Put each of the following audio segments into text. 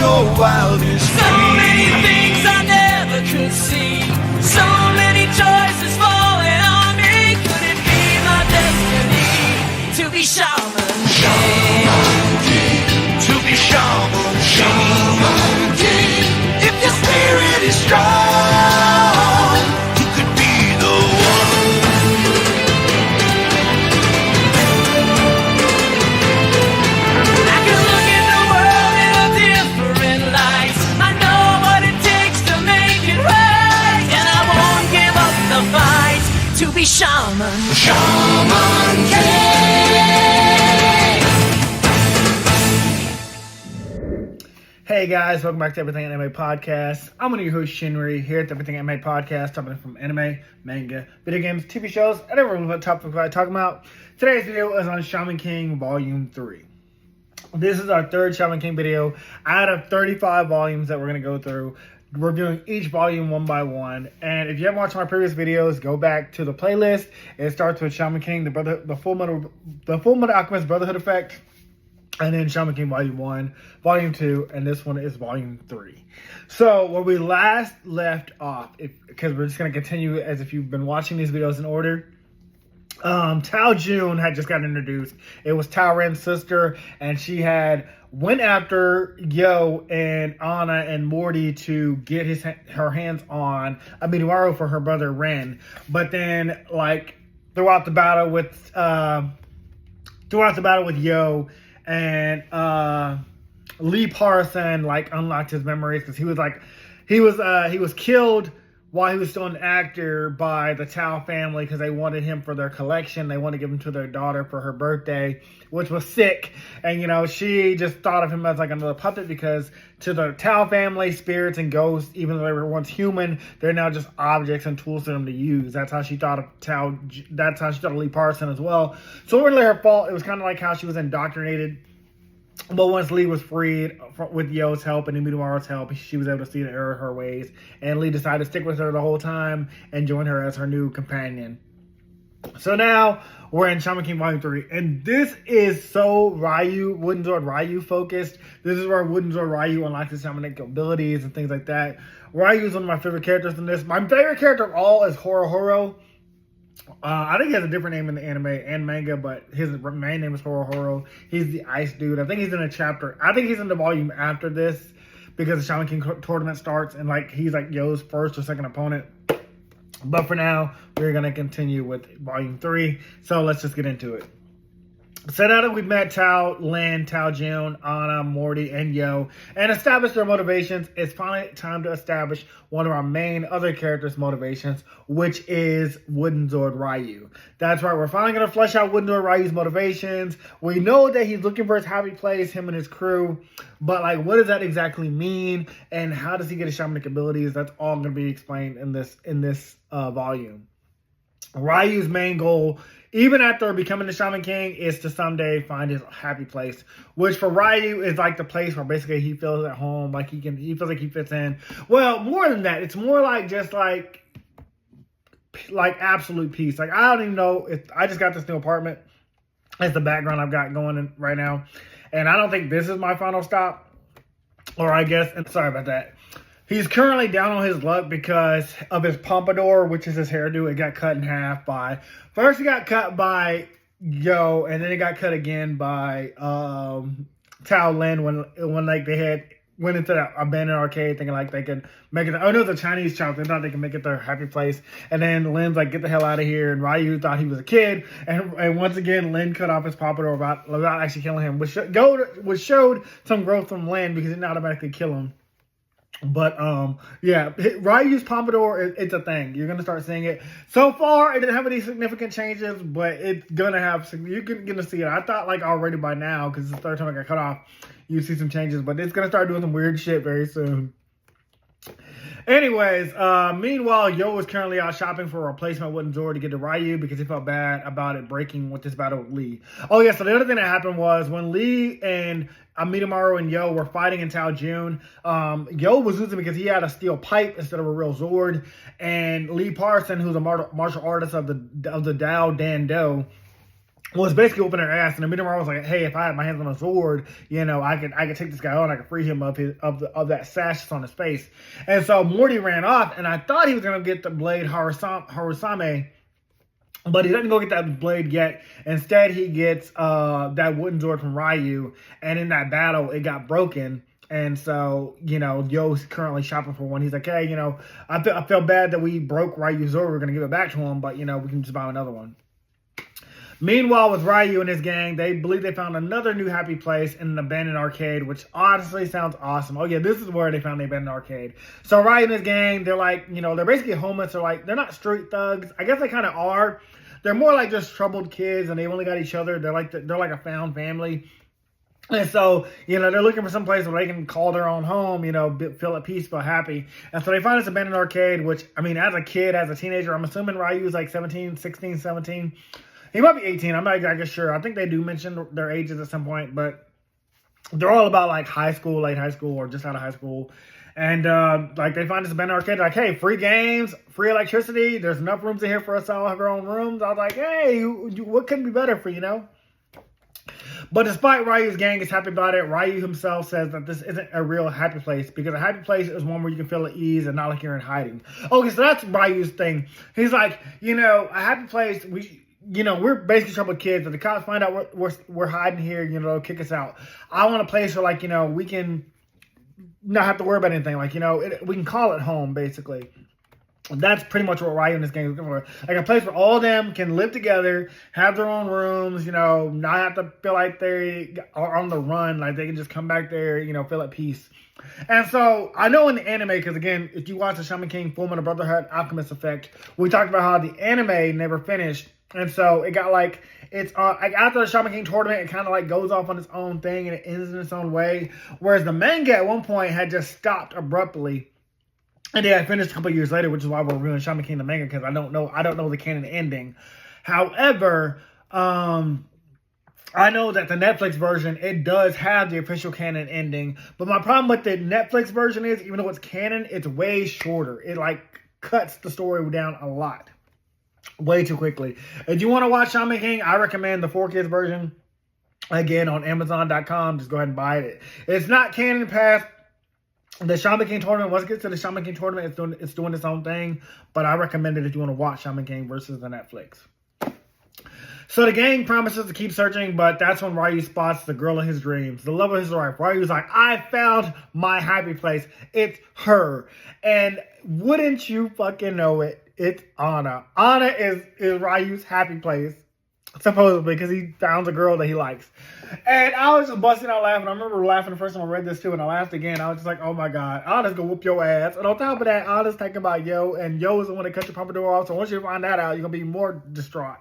your wildest dreams. So many things I never could see. So many choices falling on me. Could it be my destiny to be Shaman King? To be Shaman King. If your spirit is strong, you could be the one. I can look at the world in a different light. I know what it takes to make it right, and I won't give up the fight to be Shaman King. Hey guys, welcome back to Everything Anime Podcast. I'm one of your hosts, Shinry, here at the Everything Anime Podcast, talking from anime, manga, video games, TV shows, and every relevant topic we're talking about. Today's video is on Shaman King Volume 3. This is our third Shaman King video out of 35 volumes that we're going to go through. We're doing each volume one by one. And if you haven't watched my previous videos, go back to the playlist. It starts with Shaman King, the Full Metal Alchemist Brotherhood Effect. And then Shaman King Volume 1, Volume 2, and this one is Volume 3. So, where we last left off, because we're just going to continue as if you've been watching these videos in order, Tao Jun had just got introduced. It was Tao Ren's sister, and she had went after Yo and Anna and Morty to get her hands on a Minoru for her brother Ren. But then, like, throughout the battle with Yo, and Lee Parson like unlocked his memories because he was killed while he was still an actor by the Tao family because they wanted him for their collection. They wanted to give him to their daughter for her birthday, which was sick. And she just thought of him as like another puppet because to the Tao family, spirits and ghosts, even though they were once human, they're now just objects and tools for them to use. That's how she thought of Tao. That's how she thought of Lee Parson as well. So it wasn't really her fault. It was kind of like how she was indoctrinated. But once Lee was freed with Yo's help and Imitaro's help, she was able to see the error of her ways. And Lee decided to stick with her the whole time and join her as her new companion. So now we're in Shaman King Volume 3. And this is so Wooden Sword Ryu focused. This is where Wooden Sword Ryu unlocks his shamanic abilities and things like that. Ryu is one of my favorite characters in this. My favorite character of all is Horo. I think he has a different name in the anime and manga, but his main name is Horo. He's the ice dude. I think he's in a chapter. I think he's in the volume after this because the Shaman King tournament starts and he's like Yo's first or second opponent. But for now, we're going to continue with volume 3. So let's just get into it. So now that we've met Tao, Lin, Tao Jun, Anna, Morty, and Yo, and established their motivations, it's finally time to establish one of our main other characters' motivations, which is Wooden Sword Ryu. That's right, we're finally going to flesh out Wooden Sword Ryu's motivations. We know that he's looking for his happy place, him and his crew, but what does that exactly mean, and how does he get his shamanic abilities? That's all going to be explained in this volume. Ryu's main goal, even after becoming the Shaman King, is to someday find his happy place, which for Ryu is like the place where basically he feels at home, he feels like he fits in. Well, more than that, it's more like just like absolute peace. I don't even know if I just got this new apartment. That's the background I've got going right now, and I don't think this is my final stop, or I guess. And sorry about that. He's currently down on his luck because of his pompadour, which is his hairdo. It got cut in half first it got cut by Yo, and then it got cut again by Tao Lin when they went into that abandoned arcade thinking they could make it. Oh no, the Chinese shop. They thought they could make it their happy place. And then Lin's get the hell out of here. And Ryu thought he was a kid. And once again, Lin cut off his pompadour without actually killing him, which showed some growth from Lin because he didn't automatically kill him. But, yeah, Ryu's pompadour, it's a thing. You're going to start seeing it. So far, it didn't have any significant changes, but it's going to have, you're going to see it. I thought, already by now, because it's the third time I got cut off, you'd see some changes, but it's going to start doing some weird shit very soon. Anyways, meanwhile, Yo is currently out shopping for a replacement Wooden Sword to get to Ryu because he felt bad about it breaking with this battle with Lee. Oh yeah, so the other thing that happened was when Lee and Amidamaru and Yo were fighting in Tao Jun, Yo was losing because he had a steel pipe instead of a real sword, and Lee Parson, who's a martial artist of the Dao Dan Do, was basically whooping her ass. And the Midori was like, hey, if I had my hands on a sword, you know, I could take this guy on. I could free him of that sash that's on his face. And so Morty ran off, and I thought he was going to get the blade Harusame, but he doesn't go get that blade yet. Instead, he gets that wooden sword from Ryu. And in that battle, it got broken. And so, you know, Yo's currently shopping for one. He's like, hey, you know, I feel bad that we broke Ryu's sword. We're going to give it back to him, but, you know, we can just buy another one. Meanwhile, with Ryu and his gang, they believe they found another new happy place in an abandoned arcade, which honestly sounds awesome. Oh yeah, this is where they found the abandoned arcade. So Ryu and his gang, they're like, you know, they're basically homeless. They're like, they're not street thugs. I guess they kind of are. They're more like just troubled kids, and they've only got each other. They're like a found family. And so, you know, they're looking for some place where they can call their own home, you know, feel at peace, feel happy. And so they find this abandoned arcade, which, I mean, as a kid, as a teenager, I'm assuming Ryu is like 16, 17. He might be 18. I'm not exactly sure. I think they do mention their ages at some point, but they're all about like high school, late high school, or just out of high school. And like they find this abandoned arcade, like, hey, free games, free electricity. There's enough rooms in here for us to all have our own rooms. I was like, hey, what could be better for you know? But despite Ryu's gang is happy about it, Ryu himself says that this isn't a real happy place, because a happy place is one where you can feel at ease and not like you're in hiding. Okay, so that's Ryu's thing. He's like, you know, a happy place, we're basically troubled kids. If the cops find out we're hiding here, you know, they'll kick us out. I want a place where, like, you know, we can not have to worry about anything. Like, you know, we can call it home, basically. That's pretty much what Ryu and his gang is looking for. Like a place where all of them can live together, have their own rooms, you know, not have to feel like they are on the run. Like they can just come back there, you know, feel at peace. And so I know in the anime, because again, if you watch the Shaman King Fullmetal Brotherhood Alchemist Effect, we talked about how the anime never finished. And so it got like, it's like after the Shaman King tournament, it kind of like goes off on its own thing and it ends in its own way. Whereas the manga at one point had just stopped abruptly. And then I finished a couple years later, which is why we're reviewing Shaman King the manga, because I don't know the canon ending. However, I know that the Netflix version, it does have the official canon ending. But my problem with the Netflix version is, even though it's canon, it's way shorter. It like cuts the story down a lot. Way too quickly. If you want to watch Shaman King, I recommend the 4Kids version. Again, on Amazon.com. Just go ahead and buy it. It's not canon past the Shaman King tournament. Once it gets to the Shaman King tournament, it's doing its own thing. But I recommend it if you want to watch Shaman King versus the Netflix. So the gang promises to keep searching, but that's when Ryu spots the girl of his dreams, the love of his life. Ryu's like, I found my happy place. It's her. And wouldn't you fucking know it, it's Anna. Anna is Ryu's happy place, supposedly, because he found a girl that he likes. And I was just busting out laughing. I remember laughing the first time I read this too, and I laughed again. I was just like, oh my God, Anna's gonna whoop your ass. And on top of that, Anna's thinking about Yo, and Yo is the one that cut your pompadour off. So once you find that out, you're gonna be more distraught.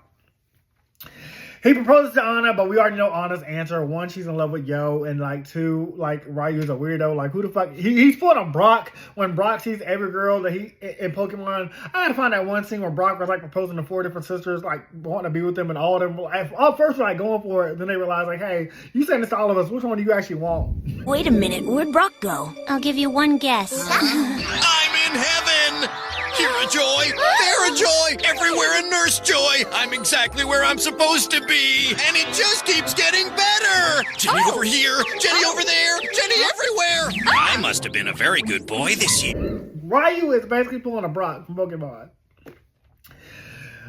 He proposes to Anna, but we already know Anna's answer. One, she's in love with Yo, and like two, like Ryu's a weirdo. Like who the fuck? He's pulling on Brock when Brock sees every girl that he in Pokemon. I had to find that one scene where Brock was like proposing to 4 different sisters, like wanting to be with them, and all of them. At first, like going for it, then they realize like, hey, you saying this to all of us. Which one do you actually want? Wait a minute, where'd Brock go? I'll give you one guess. I'm in heaven! Here a joy, there a joy, everywhere a nurse joy. I'm exactly where I'm supposed to be, and it just keeps getting better. Jenny over here, Jenny over there, Jenny everywhere. I must have been a very good boy this year. Ryu is basically pulling a Brock from Pokemon.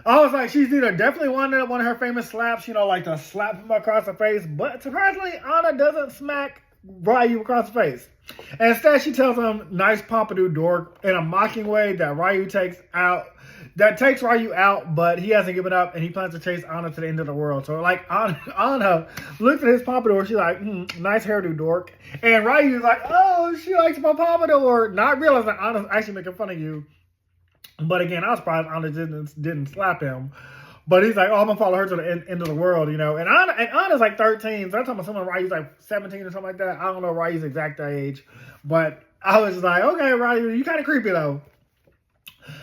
I was like, she's either definitely one of her famous slaps, you know, like the slap him across the face, but surprisingly, Anna doesn't smack Ryu across the face. And instead, she tells him, nice pompadour, dork, in a mocking way that takes Ryu out, but he hasn't given up, and he plans to chase Anna to the end of the world. So, like, Anna looks at his pompadour, she's like, nice hairdo, dork. And Ryu's like, oh, she likes my pompadour, not realizing Anna's actually making fun of you. But again, I was surprised Anna didn't slap him. But he's like, oh, I'm going to follow her to the end of the world, you know. And Anna's like 13. So I'm talking about someone Ryu's like 17 or something like that. I don't know Ryu's exact age. But I was like, okay, Ryu, you kind of creepy, though.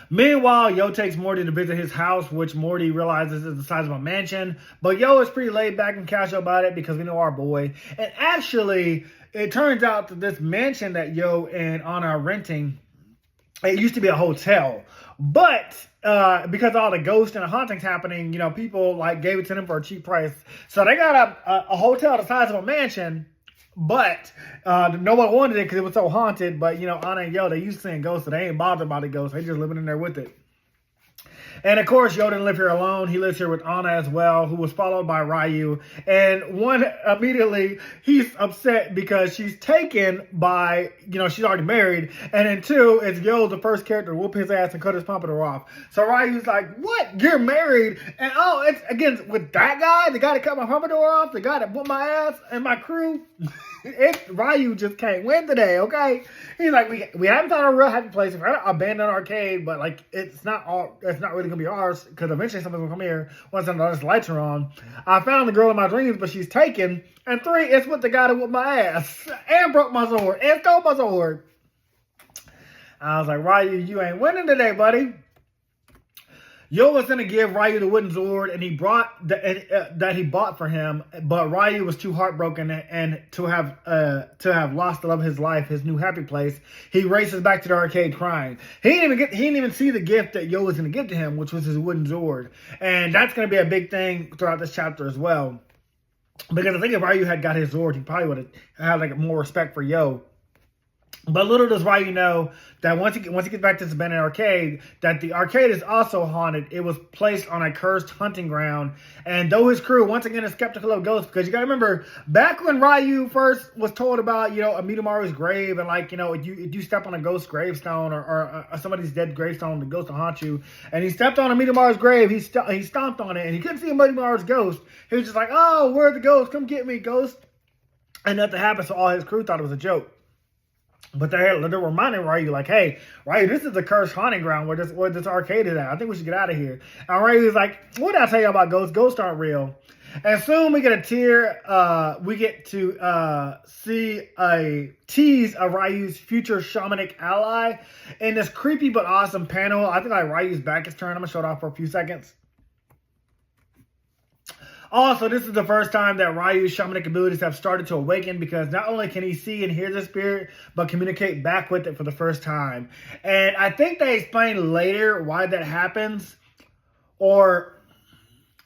Meanwhile, Yo takes Morty to visit his house, which Morty realizes is the size of a mansion. But Yo is pretty laid back and casual about it because we know our boy. And actually, it turns out that this mansion that Yo and Anna are renting it used to be a hotel, but because of all the ghosts and the hauntings happening, people like gave it to them for a cheap price. So they got a hotel the size of a mansion, but no one wanted it because it was so haunted. But Anna and Yo, they used to seeing ghosts, so they ain't bothered by the ghosts. They just living in there with it. And of course, Yo didn't live here alone. He lives here with Anna as well, who was followed by Ryu. And one, immediately, he's upset because she's taken by, she's already married. And then two, it's Yo, the first character, to whoop his ass and cut his pompadour off. So Ryu's like, what? You're married? And it's again, with that guy, the guy that cut my pompadour off, the guy that whooped my ass and my crew. Ryu just can't win today, okay? He's like, we haven't found a real happy place. We're at an abandoned arcade, but like it's not really gonna be ours because eventually someone's gonna come here once the lights are on. I found the girl in my dreams, but she's taken. And three, it's with the guy that whooped my ass and broke my sword and stole my sword. I was like, Ryu, you ain't winning today, buddy. Yo was gonna give Ryu the wooden sword, and he brought that he bought for him, but Ryu was too heartbroken and to have lost the love of his life, his new happy place. He races back to the arcade crying. He didn't even see the gift that Yo was gonna give to him, which was his wooden sword, and that's gonna be a big thing throughout this chapter as well. Because I think if Ryu had got his sword, he probably would have had like more respect for Yo. But little does Ryu know that once he gets back to this abandoned arcade, that the arcade is also haunted. It was placed on a cursed hunting ground. And though his crew, once again, is skeptical of ghosts, because you got to remember, back when Ryu first was told about, Amidamaru's grave, and like, if you step on a ghost gravestone or somebody's dead gravestone, the ghost will haunt you. And he stepped on Amidamaru's grave, he stomped on it, and he couldn't see Amidamaru's ghost. He was just like, oh, where's the ghost? Come get me, ghost. And nothing happened, so all his crew thought it was a joke. But they're reminding Ryu, like, hey, Ryu, this is the cursed haunting ground where this arcade is at. I think we should get out of here. And Ryu's like, what did I tell you about ghosts? Ghosts aren't real. And soon we get a tear. We get to see a tease of Ryu's future shamanic ally in this creepy but awesome panel. I think like Ryu's back is turned. I'm going to show it off for a few seconds. Also, this is the first time that Ryu's shamanic abilities have started to awaken, because not only can he see and hear the spirit, but communicate back with it for the first time. And I think they explain later why that happens. Or,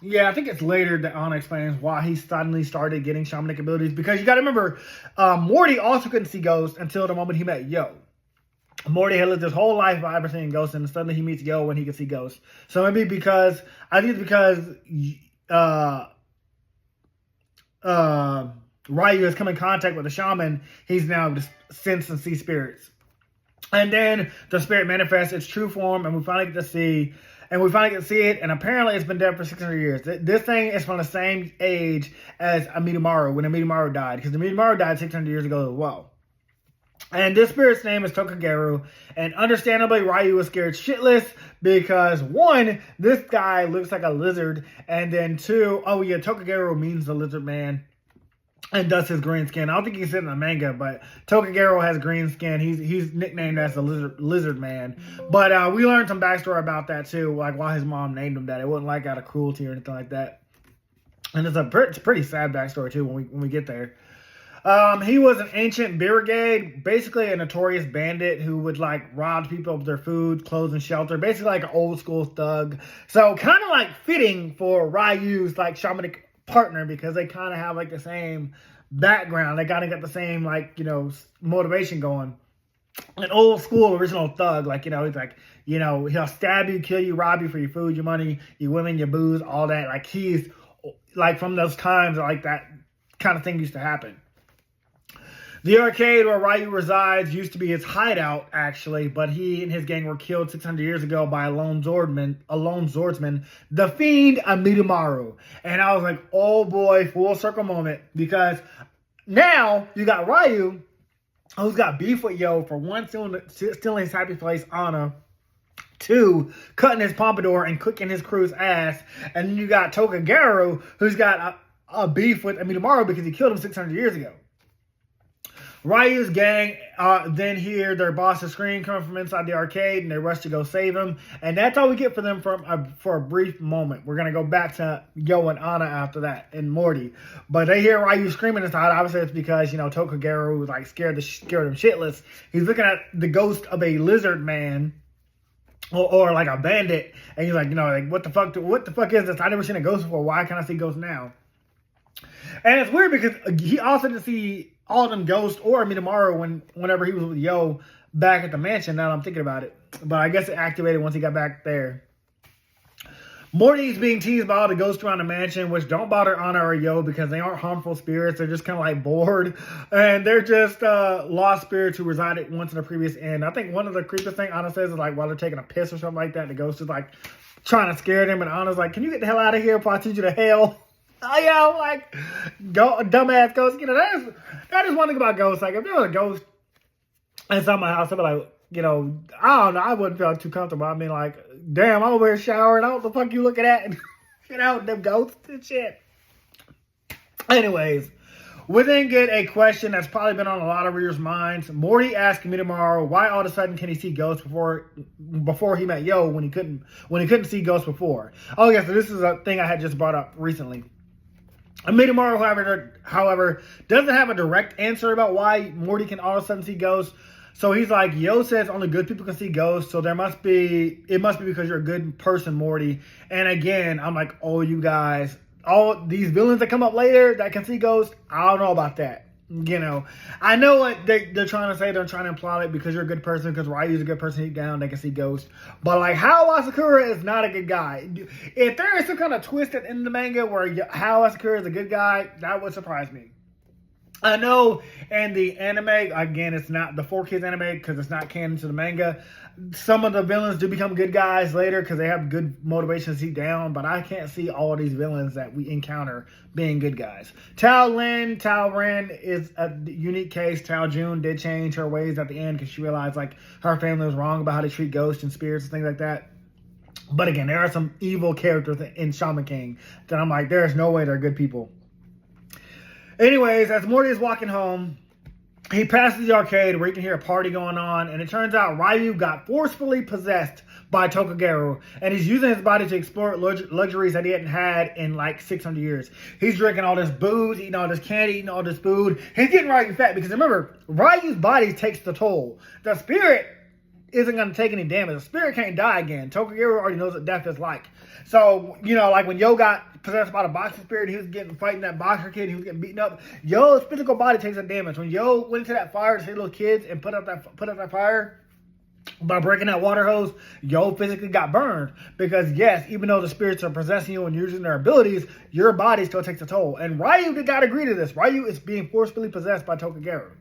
yeah, I think it's later that Anna explains why he suddenly started getting shamanic abilities. Because you got to remember, Morty also couldn't see ghosts until the moment he met Yo. Morty had lived his whole life by ever seeing ghosts, and suddenly he meets Yo when he can see ghosts. So maybe because, I think it's because Ryu has come in contact with the shaman, he's now just sense and see spirits. And then the spirit manifests its true form, and we finally get to see it, and apparently it's been dead for 600 years. This thing is from the same age as Amidamaru, when Amidamaru died, because Amidamaru died 600 years ago as well. And this spirit's name is Tokugaru, and understandably Ryu was scared shitless because one, this guy looks like a lizard, and then two, oh yeah, Tokugaru means the lizard man and does his green skin. I don't think he's in the manga, but Tokugaru has green skin. He's nicknamed as the lizard man. But we learned some backstory about that too, like why his mom named him that. It wasn't like out of cruelty or anything like that. And it's a pretty sad backstory too when we get there. He was an ancient brigade, basically a notorious bandit who would like rob people of their food, clothes, and shelter. Basically like an old school thug. So kind of like fitting for Ryu's like shamanic partner, because they kind of have like the same background. They kind of got the same like, motivation going. An old school original thug, like, he's like, he'll stab you, kill you, rob you for your food, your money, your women, your booze, all that. Like he's like from those times, like that kind of thing used to happen. The arcade where Ryu resides used to be his hideout, actually, but he and his gang were killed 600 years ago by a lone swordsman, the fiend Amidamaru. And I was like, oh boy, full circle moment, because now you got Ryu, who's got beef with Yo for one, stealing his happy place, Anna, two, cutting his pompadour and cooking his crew's ass, and then you got Tokugaru, who's got a beef with Amidamaru because he killed him 600 years ago. Ryu's gang then hear their boss's scream coming from inside the arcade, and they rush to go save him. And that's all we get for them for a brief moment. We're going to go back to Yo and Anna after that, and Morty. But they hear Ryu screaming inside. Obviously, it's because, Tokagero was like scared him shitless. He's looking at the ghost of a lizard man. Or like a bandit, and he's like, what the fuck is this? I never seen a ghost before. Why can't I see ghosts now? And it's weird because he also didn't see all of them ghosts or Mitamaru whenever he was with Yo back at the mansion. Now that I'm thinking about it, but I guess it activated once he got back there. Morty's being teased by all the ghosts around the mansion, which don't bother Anna or Yo because they aren't harmful spirits. They're just kind of like bored. And they're just lost spirits who resided once in the previous end. I think one of the creepiest things Anna says is like while they're taking a piss or something like that, the ghost is like trying to scare them. And Anna's like, can you get the hell out of here before I teach you to hell? Dumbass ghost. That is one thing about ghosts. Like if there was a ghost inside my house, I'd be like, I don't know, I wouldn't feel too comfortable. I mean, like, damn, I'm over here showering. I don't know what the fuck you looking at. Them ghosts and shit. Anyways, we then get a question that's probably been on a lot of readers' minds. Morty asked Mitamaru why all of a sudden can he see ghosts before he met Yo when he couldn't see ghosts before. Oh yeah, so this is a thing I had just brought up recently. Mitamaru, however, doesn't have a direct answer about why Morty can all of a sudden see ghosts. So he's like, Yo says only good people can see ghosts, so it must be because you're a good person, Morty. And again, I'm like, oh, you guys, all these villains that come up later that can see ghosts, I don't know about that. I know what they're trying to say. They're trying to imply it because you're a good person, because Ryu's a good person deep down, they can see ghosts. But like, Hao Asakura is not a good guy. If there is some kind of twist in the manga where Hao Asakura is a good guy, that would surprise me. I know in the anime, again, it's not the 4Kids anime because it's not canon to the manga. Some of the villains do become good guys later because they have good motivations deep down, but I can't see all these villains that we encounter being good guys. Tao Ren is a unique case. Tao Jun did change her ways at the end because she realized like her family was wrong about how to treat ghosts and spirits and things like that. But again, there are some evil characters in Shaman King that I'm like, there's no way they're good people. Anyways, as Morty is walking home, he passes the arcade where you can hear a party going on, and it turns out Ryu got forcefully possessed by Tokagero, and he's using his body to explore luxuries that he hadn't had in like 600 years. He's drinking all this booze, eating all this candy, eating all this food. He's getting Ryu fat because remember, Ryu's body takes the toll. The spirit isn't going to take any damage. The spirit can't die again. Tokagero already knows what death is like. So, like when Yo got possessed by the boxer spirit, he was fighting that boxer kid, he was getting beaten up. Yo's physical body takes that damage. When Yo went into that fire to save little kids and put out that fire by breaking that water hose, Yo physically got burned. Because yes, even though the spirits are possessing you and using their abilities, your body still takes a toll. And Ryu did not agree to this. Ryu is being forcefully possessed by Tokagero.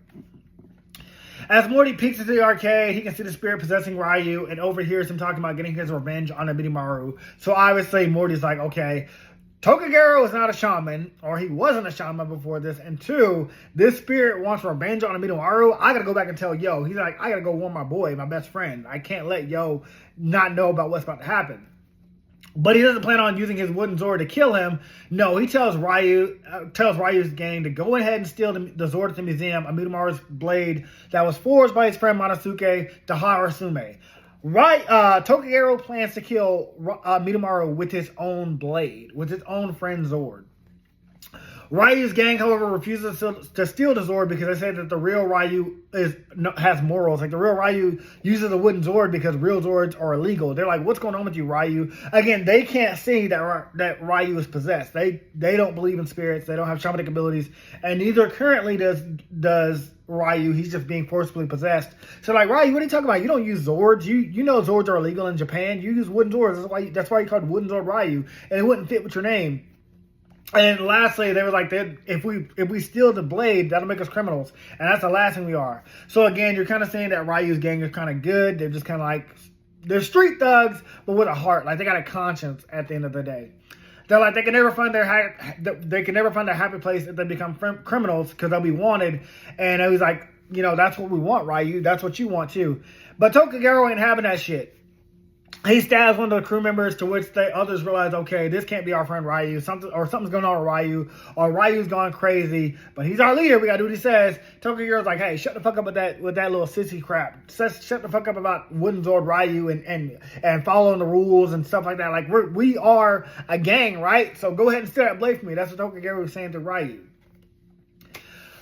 As Morty peeks into the arcade, he can see the spirit possessing Ryu and overhears him talking about getting his revenge on Mitamaru. So obviously Morty's like, okay, Tokagero is not a shaman, or he wasn't a shaman before this. And two, this spirit wants revenge on Mitamaru. I gotta go back and tell Yo. He's like, I gotta go warn my boy, my best friend. I can't let Yo not know about what's about to happen. But he doesn't plan on using his wooden Zord to kill him. No, he tells Ryu's gang to go ahead and steal the Zord at the museum, Mitamaru's blade that was forged by his friend Monosuke Taharasume. Tokagero plans to kill Mitamaru with his own blade, with his own friend Zord. Ryu's gang, however, refuses to steal the Zord because they say that the real Ryu has morals. Like the real Ryu uses a wooden Zord because real Zords are illegal. They're like, what's going on with you, Ryu? Again, they can't see that Ryu is possessed. They don't believe in spirits. They don't have shamanic abilities, and neither currently does Ryu. He's just being forcibly possessed. So like, Ryu, what are you talking about? You don't use Zords. You know Zords are illegal in Japan. You use wooden Zords. That's why you called Wooden Zord Ryu, and it wouldn't fit with your name. And lastly, they were like, if we steal the blade, that'll make us criminals. And that's the last thing we are. So again, you're kind of saying that Ryu's gang is kind of good. They're just kind of like, they're street thugs, but with a heart. Like they got a conscience at the end of the day. They're like, they can never find their happy place if they become criminals because they'll be wanted. And it was like, that's what we want, Ryu. That's what you want too. But Tokagero ain't having that shit. he stabs one of the crew members, to which the others realize, okay, this can't be our friend Ryu. Something's going on with Ryu, or Ryu's gone crazy. But he's our leader. We gotta do what he says. Tokugaro's like, hey, shut the fuck up with that little sissy crap. Shut the fuck up about Wooden Sword Ryu and following the rules and stuff like that. Like we are a gang, right? So go ahead and steal that blade from me. That's what Tokugaro was saying to Ryu.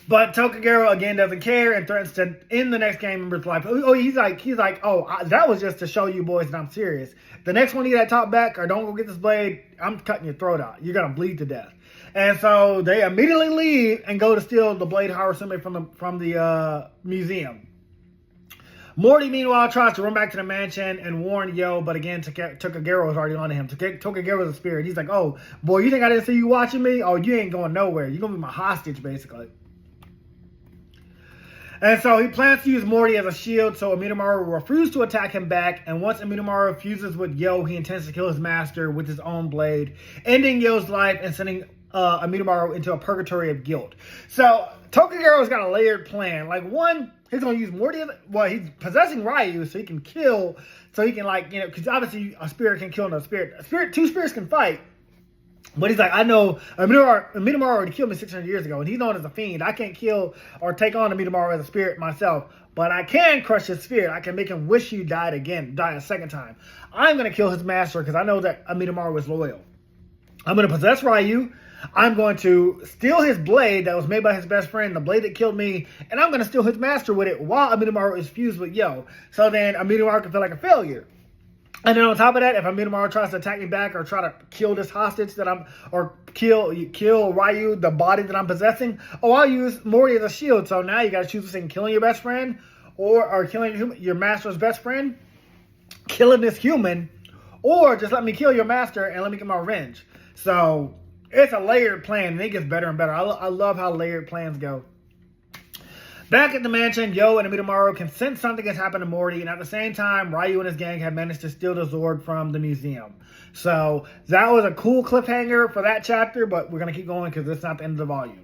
But Tokugaro again doesn't care and threatens to end the next gang member's life. Oh, he's like, that was just to show you boys that I'm serious. The next one you got top back or don't go get this blade, I'm cutting your throat out. You're gonna bleed to death. And so they immediately leave and go to steal the blade Harasume from the museum. Morty, meanwhile, tries to run back to the mansion and warn Yo, but again, Tokugaro is already on to him. Tokugaro is a spirit. He's like, oh, boy, you think I didn't see you watching me? Oh, you ain't going nowhere. You're gonna be my hostage, basically. And so he plans to use Morty as a shield, so Amidamaru will refuse to attack him back. And once Amidamaru fuses with Yo, he intends to kill his master with his own blade, ending Yo's life and sending Amidamaru into a purgatory of guilt. So Tokugaro's got a layered plan. Like, one, he's going to use Morty he's possessing Ryu so he can kill, so he can, like, you know, because obviously a spirit can kill another spirit. Two spirits can fight. But he's like, I know Amidamaru already killed me 600 years ago, and he's known as a fiend. I can't kill or take on Amidamaru as a spirit myself, but I can crush his spirit. I can make him wish he die a second time. I'm going to kill his master because I know that Amidamaru is loyal. I'm going to possess Ryu. I'm going to steal his blade that was made by his best friend, the blade that killed me, and I'm going to steal his master with it while Amidamaru is fused with Yo. So then Amidamaru can feel like a failure. And then on top of that, if Amidamaru tries to attack me back or try to kill this hostage or kill Ryu, the body that I'm possessing, I'll use Morty as a shield. So now you got to choose between killing your best friend or killing your master's best friend, killing this human, or just let me kill your master and let me get my revenge. So it's a layered plan, and it gets better and better. I love how layered plans go. Back at the mansion, Yo and Amidamaru can sense something has happened to Morty, and at the same time, Ryu and his gang have managed to steal the Zord from the museum. So that was a cool cliffhanger for that chapter, but we're going to keep going because it's not the end of the volume.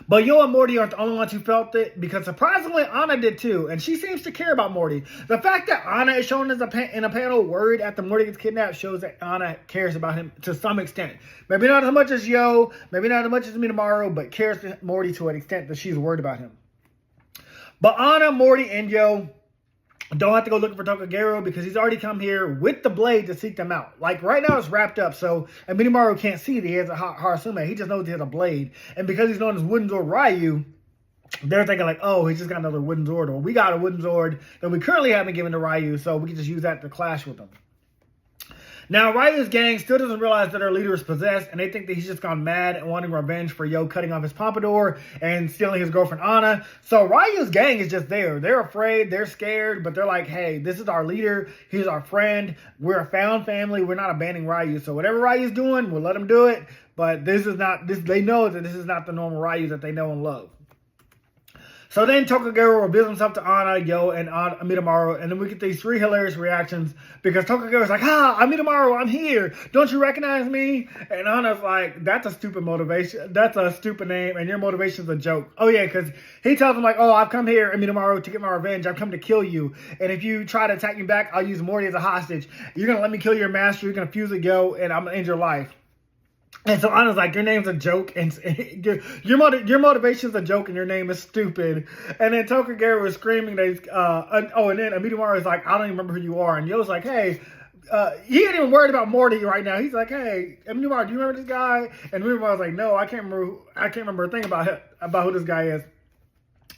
But Yo and Morty aren't the only ones who felt it, because surprisingly, Anna did too, and she seems to care about Morty. The fact that Anna is shown in a panel worried after Morty gets kidnapped shows that Anna cares about him to some extent. Maybe not as much as Yo, maybe not as much as Amidamaru, but cares for Morty to an extent that she's worried about him. But Anna, Morty, and Yo don't have to go looking for Tokugaro because he's already come here with the blade to seek them out. Like, right now it's wrapped up, so Amidamaru can't see that he has a Harasume. He just knows he has a blade. And because he's known as Wooden Sword Ryu, they're thinking like, oh, he just got another Wooden Sword. Or we got a Wooden Sword that we currently haven't given to Ryu, so we can just use that to clash with him. Now, Ryu's gang still doesn't realize that their leader is possessed, and they think that he's just gone mad and wanting revenge for Yo cutting off his pompadour and stealing his girlfriend Anna. So Ryu's gang is just there. They're afraid, they're scared, but they're like, hey, this is our leader, he's our friend, we're a found family, we're not abandoning Ryu. So whatever Ryu's doing, we'll let him do it, but they know that this is not the normal Ryu that they know and love. So then Tokugaro reveals himself to Anna, Yo, and Amidamaru, and then we get these three hilarious reactions because Tokugaro's like, Amidamaru, I'm here. Don't you recognize me? And Anna's like, that's a stupid motivation. That's a stupid name, and your motivation's a joke. Oh, yeah, because he tells him, like, oh, I've come here, Amidamaru, to get my revenge. I've come to kill you. And if you try to attack me back, I'll use Morty as a hostage. You're going to let me kill your master. You're going to fuse with Yo, and I'm going to end your life. And so Anna's like, your name's a joke, and your motivation's a joke, and your name is stupid. And then Tokugaro is screaming that he's, and then Amidamaru is like, I don't even remember who you are. And Yo's like, hey, he ain't even worried about Morty right now. He's like, hey, Amidamaru, do you remember this guy? And Amidamaru's like, no, I can't remember a thing about who this guy is.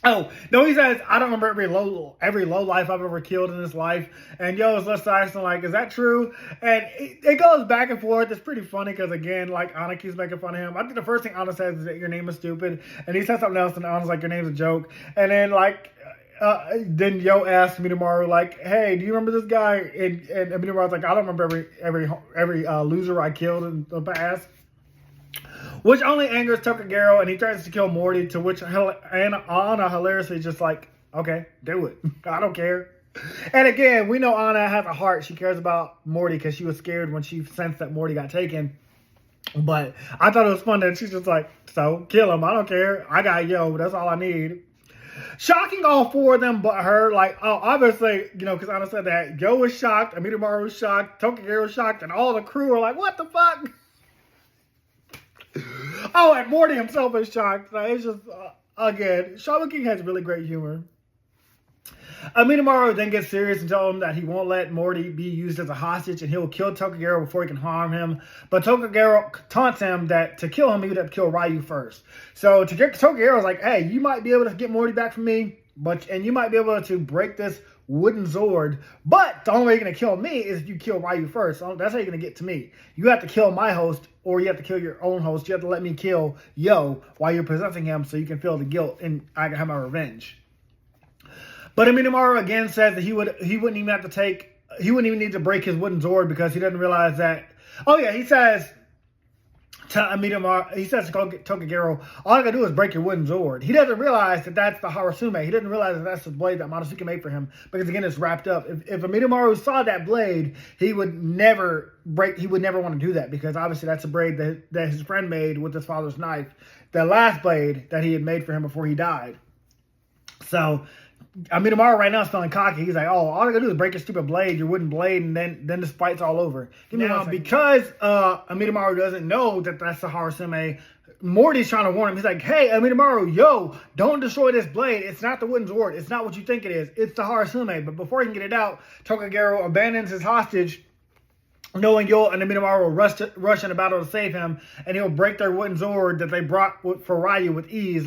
Oh, no, he says, I don't remember every low life I've ever killed in this life. And Yo is left asking, like, is that true? And it goes back and forth. It's pretty funny because, again, like, Anna keeps making fun of him. I think the first thing Anna says is that your name is stupid. And he says something else, and Anna's like, your name's a joke. And then, like, then Yo asks Amidamaru, like, hey, do you remember this guy? And Amidamaru's like, I don't remember every loser I killed in the past. Which only angers Tokugaro, and he threatens to kill Morty, to which Anna hilariously just like, okay, do it. I don't care. And again, we know Anna has a heart. She cares about Morty because she was scared when she sensed that Morty got taken. But I thought it was fun that she's just like, so, kill him. I don't care. I got Yo. That's all I need. Shocking all four of them but her. Like, oh, obviously, because Anna said that Joe was shocked, Amidamaru was shocked, Tokagero was shocked, and all the crew were like, what the fuck? Oh, and Morty himself is shocked. Like, it's just, again, Shaman King has really great humor. Amidamaru then gets serious and tells him that he won't let Morty be used as a hostage and he'll kill Tokagero before he can harm him. But Tokagero taunts him that to kill him, he would have to kill Ryu first. So Tokagero's like, hey, you might be able to get Morty back from me, and you might be able to break this wooden sword, but the only way you're going to kill me is if you kill Ryu first. So that's how you're going to get to me. You have to kill my host, or you have to kill your own host. You have to let me kill Yo while you're possessing him so you can feel the guilt and I can have my revenge. But Amidamaru again says that he wouldn't even need to break his wooden sword because he doesn't realize that. Oh yeah, he says to Amidamaru, he says to Tokagero, all I gotta do is break your wooden sword. He doesn't realize that that's the Harasume. He doesn't realize that that's the blade that Monosuke made for him because again, it's wrapped up. If Amidamaru saw that blade, he would never want to do that because obviously that's a blade that his friend made with his father's knife, the last blade that he had made for him before he died. So Amidamaru right now is feeling cocky. He's like, oh, all I gotta do is break your stupid blade, your wooden blade, and then this fight's all over. Now, because Amidamaru doesn't know that that's the Harasume, Morty's trying to warn him. He's like, hey, Amidamaru, yo, don't destroy this blade. It's not the wooden sword. It's not what you think it is. It's the Harasume. But before he can get it out, Tokagero abandons his hostage, knowing Yo and Amidamaru will rush in a battle to save him, and he'll break their wooden sword that they brought for Ryu with ease.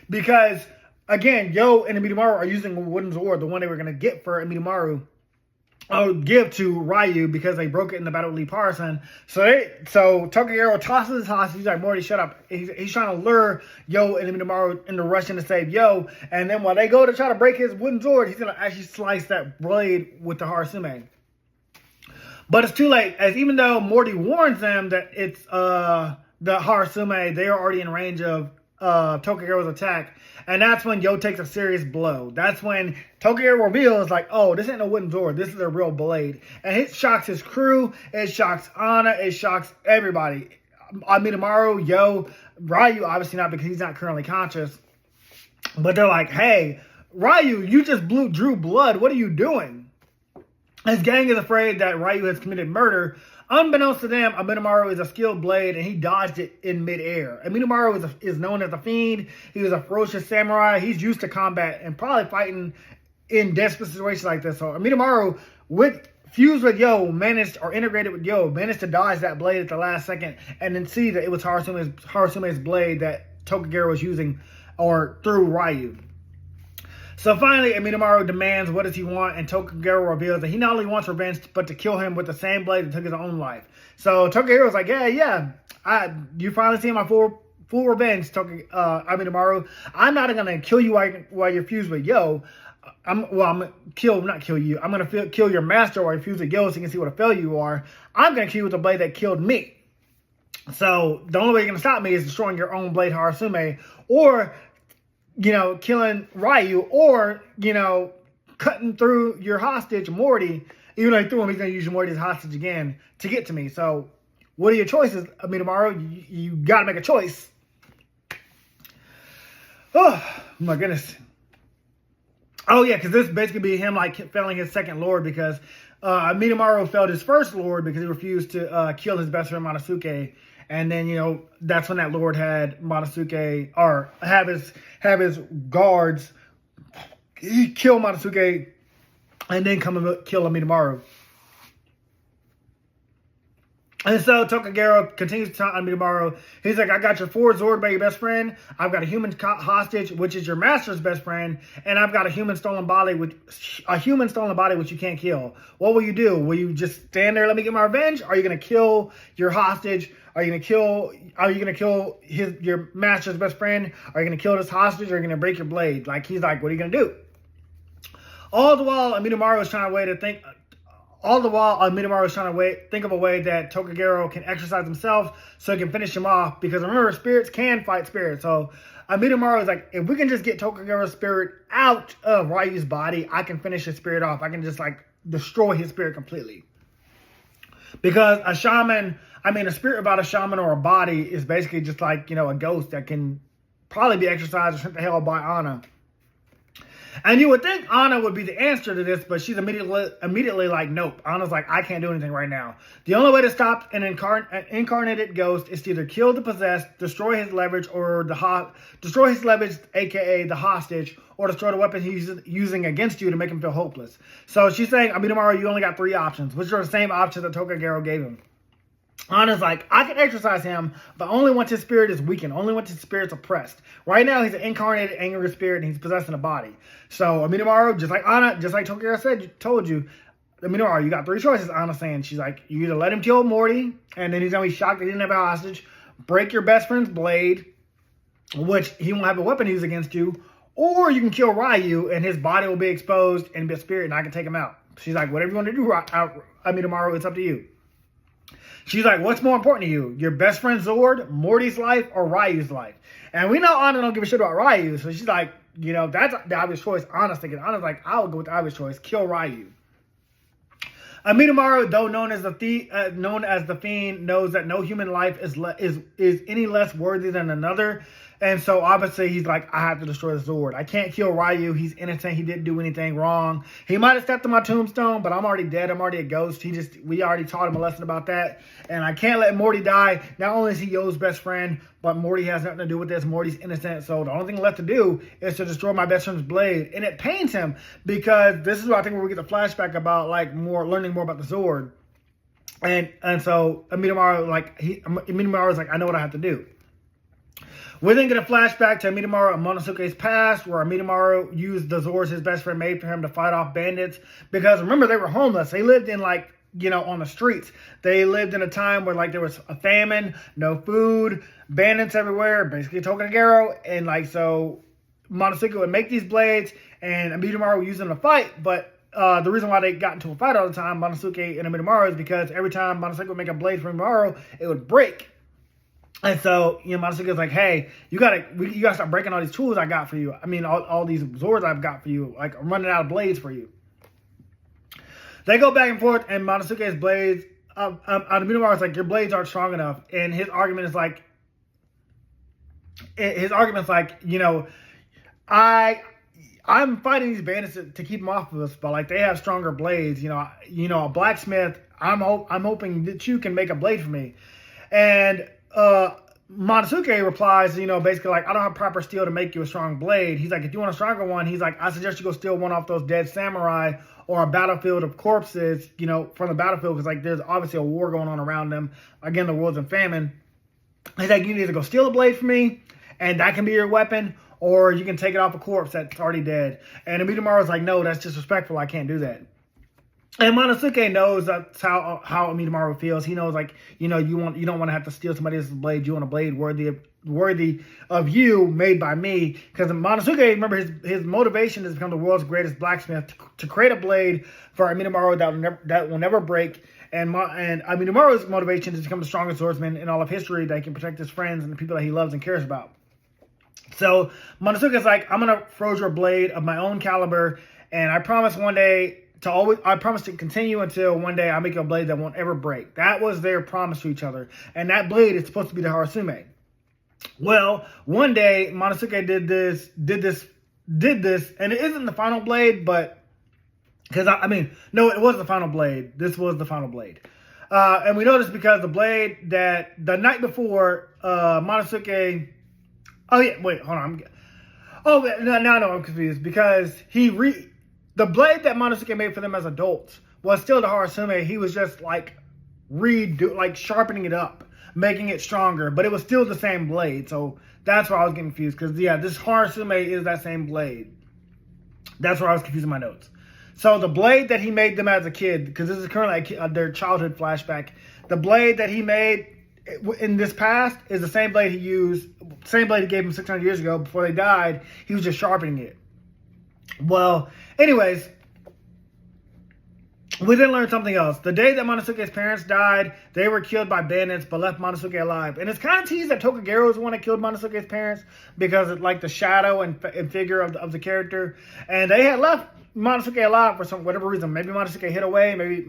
Because again, Yo and Amidamaru are using a wooden sword, the one they were going to get for Amidamaru, or give to Ryu because they broke it in the battle with Lee Parson. So Tokagero tosses his hostage. He's like, Morty, shut up. He's trying to lure Yo and Amidamaru into rushing to save Yo. And then while they go to try to break his wooden sword, he's going to actually slice that blade with the Harasume. But it's too late, as even though Morty warns them that it's the Harasume, they are already in range of Tokagero's attack, and that's when Yo takes a serious blow. That's when Tokagero reveals, like, oh, this ain't no wooden sword, this is a real blade. And it shocks his crew, it shocks Anna, it shocks everybody. Amidamaru, Yo, Ryu, obviously not because he's not currently conscious, but they're like, hey, Ryu, you just drew blood, what are you doing? His gang is afraid that Ryu has committed murder. Unbeknownst to them, Amidamaru is a skilled blade, and he dodged it in midair. Amidamaru is known as a fiend. He was a ferocious samurai. He's used to combat and probably fighting in desperate situations like this. So Amidamaru, fused with Yo, integrated with Yo, managed to dodge that blade at the last second, and then see that it was Harasume's blade that Tokagero was using, or through Ryu. So finally, Amidamaru demands what does he want, and Tokagero reveals that he not only wants revenge, but to kill him with the same blade that took his own life. So Tokagero's like, yeah, you finally see my full revenge, Amidamaru. I'm not going to kill you while you're fused with Yo. I'm gonna kill you. I'm gonna kill your master while you're fused with Yo, so you can see what a failure you are. I'm gonna kill you with the blade that killed me. So the only way you're gonna stop me is destroying your own blade, Harasume, or killing Ryu, or, cutting through your hostage, Morty. Even though he threw him, he's going to use Morty as hostage again to get to me. So, what are your choices, Amidamaru? You got to make a choice. Oh, my goodness. Oh, yeah, because this basically be him, failing his second lord, because Amidamaru failed his first lord because he refused to kill his best friend, Monosuke. And then, that's when that lord had Monosuke, or have his guards kill Monosuke and then come and kill Amidamaru. And so Tokagero continues to taunt Amidamaru. He's like, I got your forward sword by your best friend. I've got a human hostage, which is your master's best friend. And I've got a human stolen body, which you can't kill. What will you do? Will you just stand there and let me get my revenge? Are you going to kill your hostage? Are you going to kill your master's best friend? Are you going to kill this hostage? Or are you going to break your blade? He's like, what are you going to do? All the while, Amidamaru is trying to think of a way that Tokagero can exercise himself so he can finish him off. Because remember, spirits can fight spirits. So Amidamaru is like, if we can just get Tokagero's spirit out of Ryu's body, I can finish his spirit off. I can just destroy his spirit completely. Because a spirit about a shaman or a body is basically just a ghost that can probably be exercised or sent to hell by Anna. And you would think Anna would be the answer to this, but she's immediately like, nope. Anna's like, I can't do anything right now. The only way to stop an incarnated ghost is to either kill the possessed, destroy his leverage, or destroy his leverage, aka the hostage, or destroy the weapon he's using against you to make him feel hopeless. So she's saying, Amidamaru, you only got 3 options, which are the same options that Tokagero gave him. Anna's like, I can exorcise him, but only once his spirit is weakened, only once his spirit's oppressed. Right now, he's an incarnated angry spirit, and he's possessing a body. So, Amidamaru, just like Anna, just like Tokagero told you, Amidamaru, you got 3 choices, Anna's saying. She's like, you either let him kill Morty, and then he's going to be shocked that he didn't have a hostage, break your best friend's blade, which he won't have a weapon to use against you, or you can kill Ryu, and his body will be exposed and be a spirit, and I can take him out. She's like, whatever you want to do, Amidamaru, it's up to you. She's like, what's more important to you? Your best friend Zord, Morty's life, or Ryu's life? And we know Anna don't give a shit about Ryu, so she's like, that's the obvious choice. Anna's thinking. Anna's like, I'll go with the obvious choice, kill Ryu. Amidamaru, though known as the Fiend, knows that no human life is any less worthy than another. And so obviously he's like, I have to destroy the Zord. I can't kill Ryu. He's innocent. He didn't do anything wrong. He might have stepped on my tombstone, but I'm already dead. I'm already a ghost. We already taught him a lesson about that. And I can't let Morty die. Not only is he Yo's best friend, but Morty has nothing to do with this. Morty's innocent. So the only thing left to do is to destroy my best friend's blade. And it pains him because this is what I think where we get the flashback about learning more about the Zord. And so Amidamaru is like, I know what I have to do. We then get a flashback to Amidamaru and Monosuke's past, where Amidamaru used the Zords his best friend made for him to fight off bandits. Because remember, they were homeless. They lived in on the streets. They lived in a time where there was a famine, no food, bandits everywhere, basically Tokagero. And so Monosuke would make these blades, and Amidamaru would use them to fight. But the reason why they got into a fight all the time, Monosuke and Amidamaru, is because every time Monosuke would make a blade for Amidamaru, it would break. And so, Monosuke's like, hey, you gotta start breaking all these tools I got for you. I mean, all these Zords I've got for you. I'm running out of blades for you. They go back and forth, and Monosuke's blades, Amidamaru's like, your blades aren't strong enough. And his argument is like, I'm fighting these bandits to keep them off of us, but they have stronger blades. A blacksmith, I'm hoping that you can make a blade for me. And Monosuke replies, basically I don't have proper steel to make you a strong blade. He's like, if you want a stronger one, he's like, I suggest you go steal one off those dead samurai or a battlefield of corpses, from the battlefield, because there's obviously a war going on around them. Again, the world's in famine. He's like, you need to go steal a blade from me, and that can be your weapon, or you can take it off a corpse that's already dead. And Amidamaru's like, no, that's disrespectful. I can't do that. And Monosuke knows that's how Amidamaru feels. He knows, you don't want to have to steal somebody else's blade. You want a blade worthy of you, made by me. Because Monosuke, remember, his motivation is to become the world's greatest blacksmith, to create a blade for Amidamaru that will never break. And Amidamaru's motivation is to become the strongest swordsman in all of history that can protect his friends and the people that he loves and cares about. So Monosuke's like, I'm gonna forge your blade of my own caliber, and I promise to continue until one day I make a blade that won't ever break. That was their promise to each other. And that blade is supposed to be the Harasume. Well, one day Monosuke did this, and it isn't the final blade, but no, it was the final blade. This was the final blade. And we know this because the blade that the night before, Monosuke, oh yeah, wait, hold on. No, I'm confused because the blade that Monosuke made for them as adults was still the Harasume. He was just sharpening it up, making it stronger, but it was still the same blade. So that's where I was getting confused, because this Harasume is that same blade. That's where I was confusing my notes. So the blade that he made them as a kid, because this is currently their childhood flashback, the blade that he made in this past is the same blade he used, same blade he gave him 600 years ago before they died. He was just sharpening it. Well, anyways, we then learned something else. The day that Monosuke's parents died, they were killed by bandits but left Monosuke alive. And it's kind of teased that Tokagero is the one that killed Monosuke's parents because of the shadow and figure of the character. And they had left Monosuke alive for whatever reason. Maybe Monosuke hid away. Maybe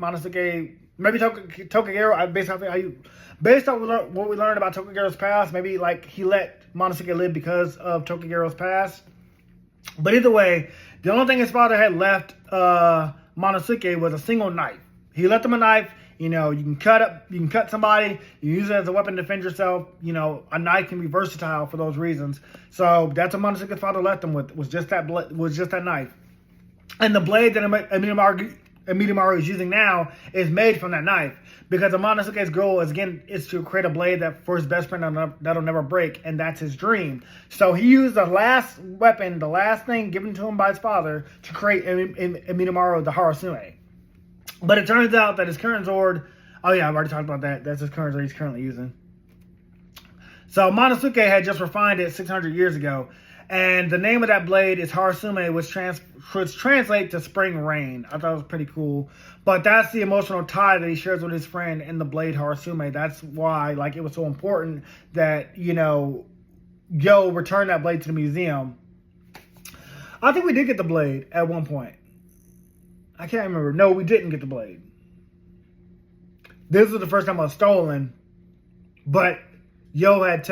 Tokagero, based on what we learned about Tokagero's past, maybe he let Monosuke live because of Tokagero's past. But either way, The only thing his father had left Monosuke was a single knife. He left him a knife. You know, you can cut somebody, you use it as a weapon to defend yourself. You know, a knife can be versatile for those reasons. So that's what Monosuke's father left him with, was just that knife. And the blade that Amidomaru is using now is made from that knife, because Monosuke's goal is to create a blade that for his best friend that'll never break, and that's his dream. So he used the last weapon, the last thing given to him by his father, to create Amidomaru the Harasume. But it turns out that his current Zord, oh yeah, I've already talked about that. That's his current Zord he's currently using. So Monosuke had just refined it 600 years ago. And the name of that blade is Harasume, which translates to spring rain. I thought it was pretty cool. But that's the emotional tie that he shares with his friend in the blade Harasume. That's why, like, it was so important that, you know, Yo returned that blade to the museum. I think we did get the blade at one point. I can't remember. No, we didn't get the blade. This was the first time it was stolen. But Yo had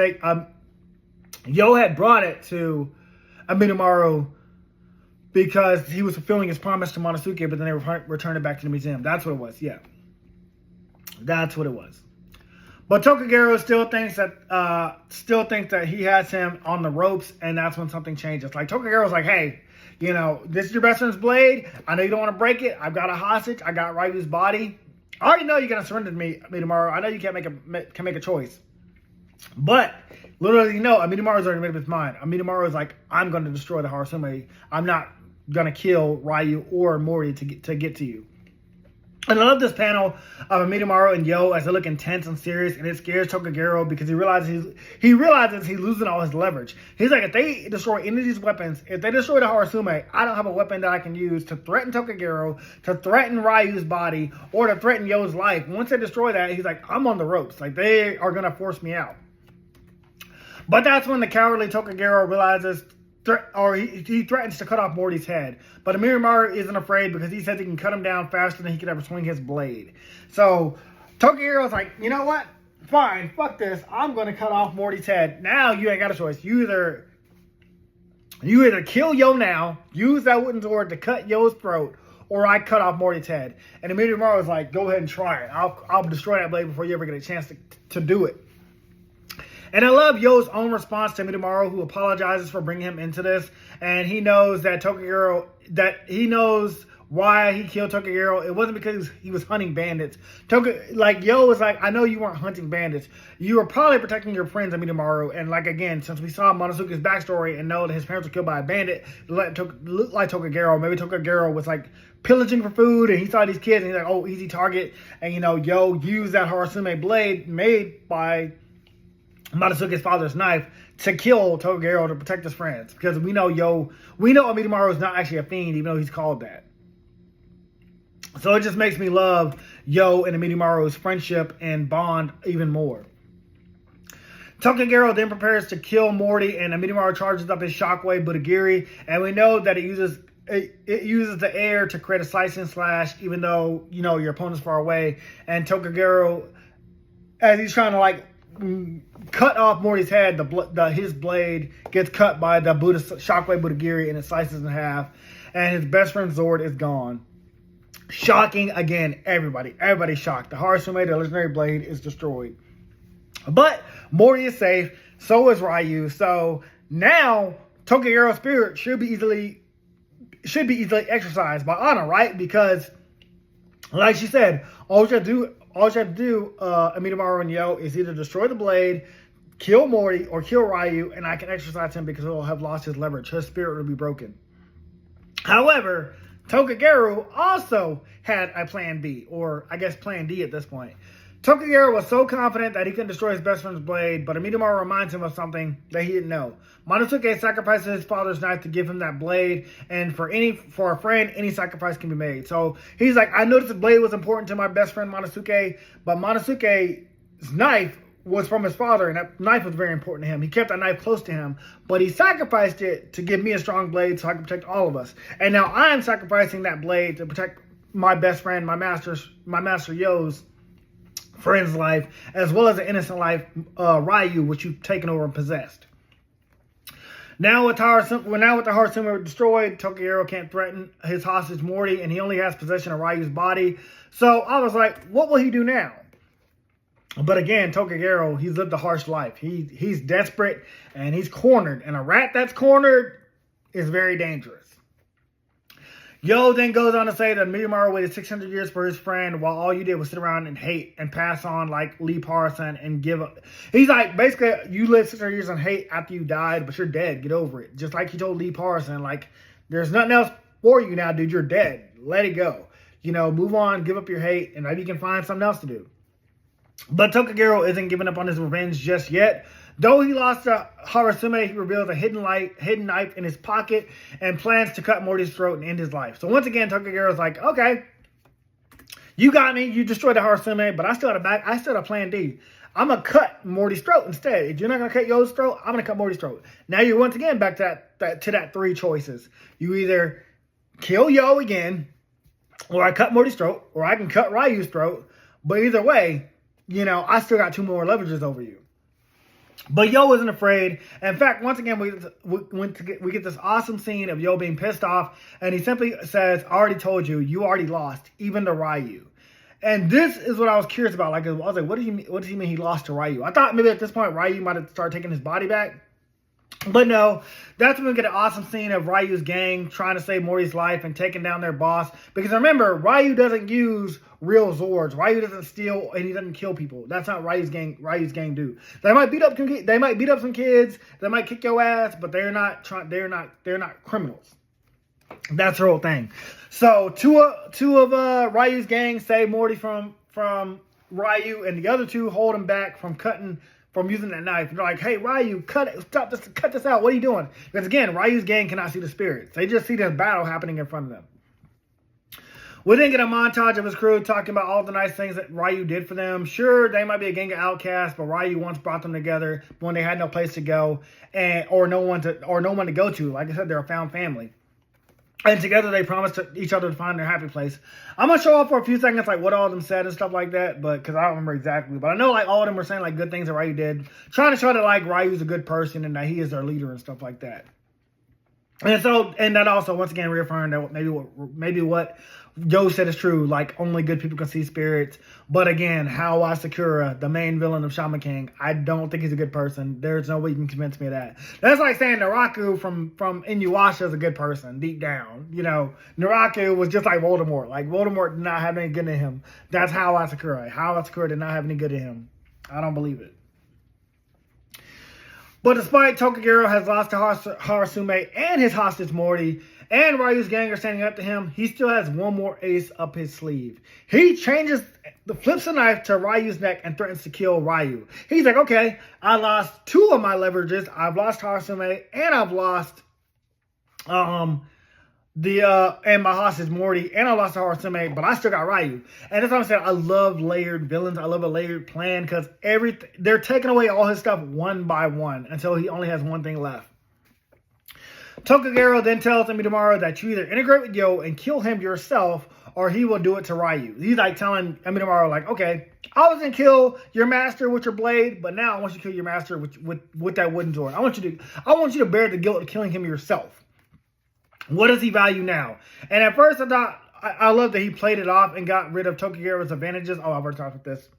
brought it to Amidomaru because he was fulfilling his promise to Monosuke, but then they returned it back to the museum. That's what it was, yeah. That's what it was. But Tokugero still thinks that he has him on the ropes, and that's when something changes. Like, Tokugero's like, hey, you know, this is your best friend's blade. I know you don't want to break it. I've got a hostage. I got Ryu's body. I already know you're going to surrender to me, Amidomaru. I know you can't make a choice. But little does he know, Amidomaru's already made up his mind. Amidomaru is like, I'm going to destroy the Harasume. I'm not going to kill Ryu or Mori to get to you. And I love this panel of Amidomaru and Yo as they look intense and serious, and it scares Tokugero because he realizes he's losing all his leverage. He's like, if they destroy any of these weapons, if they destroy the Harasume, I don't have a weapon that I can use to threaten Tokugero, to threaten Ryu's body, or to threaten Yo's life. Once they destroy that, he's like, I'm on the ropes. Like, they are going to force me out. But that's when the cowardly Tokugero realizes, he threatens to cut off Morty's head. But Amidomaru isn't afraid because he says he can cut him down faster than he could ever swing his blade. So Tokugero's like, you know what? Fine, fuck this. I'm going to cut off Morty's head. Now you ain't got a choice. You either kill Yo now, use that wooden sword to cut Yo's throat, or I cut off Morty's head. And Amidomaru is like, go ahead and try it. I'll destroy that blade before you ever get a chance to do it. And I love Yo's own response to Amidomaru, who apologizes for bringing him into this. And he knows that he knows why he killed Tokugero. It wasn't because he was hunting bandits. Yo was like, I know you weren't hunting bandits. You were probably protecting your friends, Amidomaru. And like, again, since we saw Monosuke's backstory and know that his parents were killed by a bandit, it looked like Tokugero. Maybe Tokugero was like pillaging for food, and he saw these kids, and he's like, oh, easy target. And, you know, Yo used that Harasume blade made by Monosuke's father's knife to kill Tokugero to protect his friends, because we know Amidomaru is not actually a fiend, even though he's called that. So it just makes me love Yo and Amidomaru's friendship and bond even more. Tokugero then prepares to kill Morty, and Amidomaru charges up his shockwave Budagiri, and we know that it uses the air to create a slice and slash, even though, you know, your opponent's far away. And Tokugero, as he's trying to like cut off Morty's head, his blade gets cut by the shockwave Budagiri, and it slices in half, and his best friend Zord is gone. Shocking again, everybody's shocked. The Harasume, the legendary blade, is destroyed. But Morty is safe, so is Ryu. So now Tokugero's spirit should be easily exercised by Anna, right? Because, like she said, all you have to do, Amidomaru and Yo, is either destroy the blade, kill Morty, or kill Ryu, and I can exercise him because he'll have lost his leverage. His spirit will be broken. However, Tokugero also had a plan B, or I guess plan D at this point. Tokugero was so confident that he couldn't destroy his best friend's blade, but Amidomaru reminds him of something that he didn't know. Monosuke sacrifices his father's knife to give him that blade, and for a friend, any sacrifice can be made. So he's like, I noticed the blade was important to my best friend Monosuke, but Monosuke's knife was from his father, and that knife was very important to him. He kept that knife close to him, but he sacrificed it to give me a strong blade so I can protect all of us. And now I'm sacrificing that blade to protect my best friend, my master Yo's friend's life, as well as the innocent life, Ryu, which you've taken over and possessed. Now with the Harasuma destroyed, Tokugero can't threaten his hostage Morty, and he only has possession of Ryu's body. So I was like, what will he do now? But again, Tokugero, he's lived a harsh life. He's desperate, and he's cornered. And a rat that's cornered is very dangerous. Yo then goes on to say that Midamaru waited 600 years for his friend, while all you did was sit around and hate and pass on like Lee Parson and give up. He's like, basically, you lived 600 years on hate after you died, but you're dead. Get over it. Just like he told Lee Parson, like, there's nothing else for you now, dude. You're dead. Let it go. You know, move on, give up your hate, and maybe you can find something else to do. But Tokugero isn't giving up on his revenge just yet. Though he lost to Harasume, he reveals a hidden knife in his pocket and plans to cut Morty's throat and end his life. So once again, Tokugero's like, okay, you got me. You destroyed the Harasume, but I still had a plan D. I'm going to cut Morty's throat instead. If you're not going to cut Yo's throat, I'm going to cut Morty's throat. Now you're once again back to that three choices. You either kill Yo again, or I cut Morty's throat, or I can cut Ryu's throat. But either way, you know, I still got two more leverages over you. But Yo isn't afraid. In fact, once again, we get this awesome scene of Yo being pissed off, and he simply says, I already told you, you already lost, even to Ryu. And this is what I was curious about. Like, I was like, what does he mean he lost to Ryu? I thought maybe at this point Ryu might have started taking his body back. But no, that's when we get an awesome scene of Ryu's gang trying to save Morty's life and taking down their boss. Because remember, Ryu doesn't use real Zords. Ryu doesn't steal and he doesn't kill people. That's not Ryu's gang do. They might beat up some kids. They might kick your ass, but they're not criminals. That's their whole thing. So two of Ryu's gang save Morty from Ryu, and the other two hold him back from using that knife. They're like, hey, Ryu, cut this out. What are you doing? Because again, Ryu's gang cannot see the spirits. They just see this battle happening in front of them. We then get a montage of his crew talking about all the nice things that Ryu did for them. Sure, they might be a gang of outcasts, but Ryu once brought them together when they had no place to go or no one to go to. Like I said, they're a found family. And together they promised each other to find their happy place. I'm going to show off for a few seconds like what all of them said and stuff like that, but because I don't remember exactly. But I know like all of them were saying like good things that Ryu did. Trying to show that like Ryu's a good person and that he is their leader and stuff like that. And that also once again reaffirmed that maybe what Yo said is true. Like only good people can see spirits. But again, Hawa Sakura, the main villain of Shaman King, I don't think he's a good person. There's no way you can convince me of that. That's like saying Naraku from Inuyasha is a good person deep down. You know, Naraku was just like Voldemort. Like Voldemort did not have any good in him. That's Hawa Sakura. Hawa Sakura did not have any good in him. I don't believe it. But despite Tokugero has lost to Harasume and his hostage Morty, and Ryu's gang are standing up to him, he still has one more ace up his sleeve. He flips a knife to Ryu's neck and threatens to kill Ryu. He's like, okay, I lost two of my leverages. I've lost Harasume and I've lost and my hostage Morty, and I lost to Harasume, but I still got Ryu. And that's what I'm saying. I love layered villains. I love a layered plan because they're taking away all his stuff one by one until he only has one thing left. Tokugero then tells Midamaru that you either integrate with Yo and kill him yourself, or he will do it to Ryu. He's like telling Midamaru, like, okay, I was gonna kill your master with your blade, but now I want you to kill your master with that wooden sword. I want you to bear the guilt of killing him yourself. What does he value now? And at first I thought, I love that he played it off and got rid of Tokugero's advantages. Oh, I've already talked about this.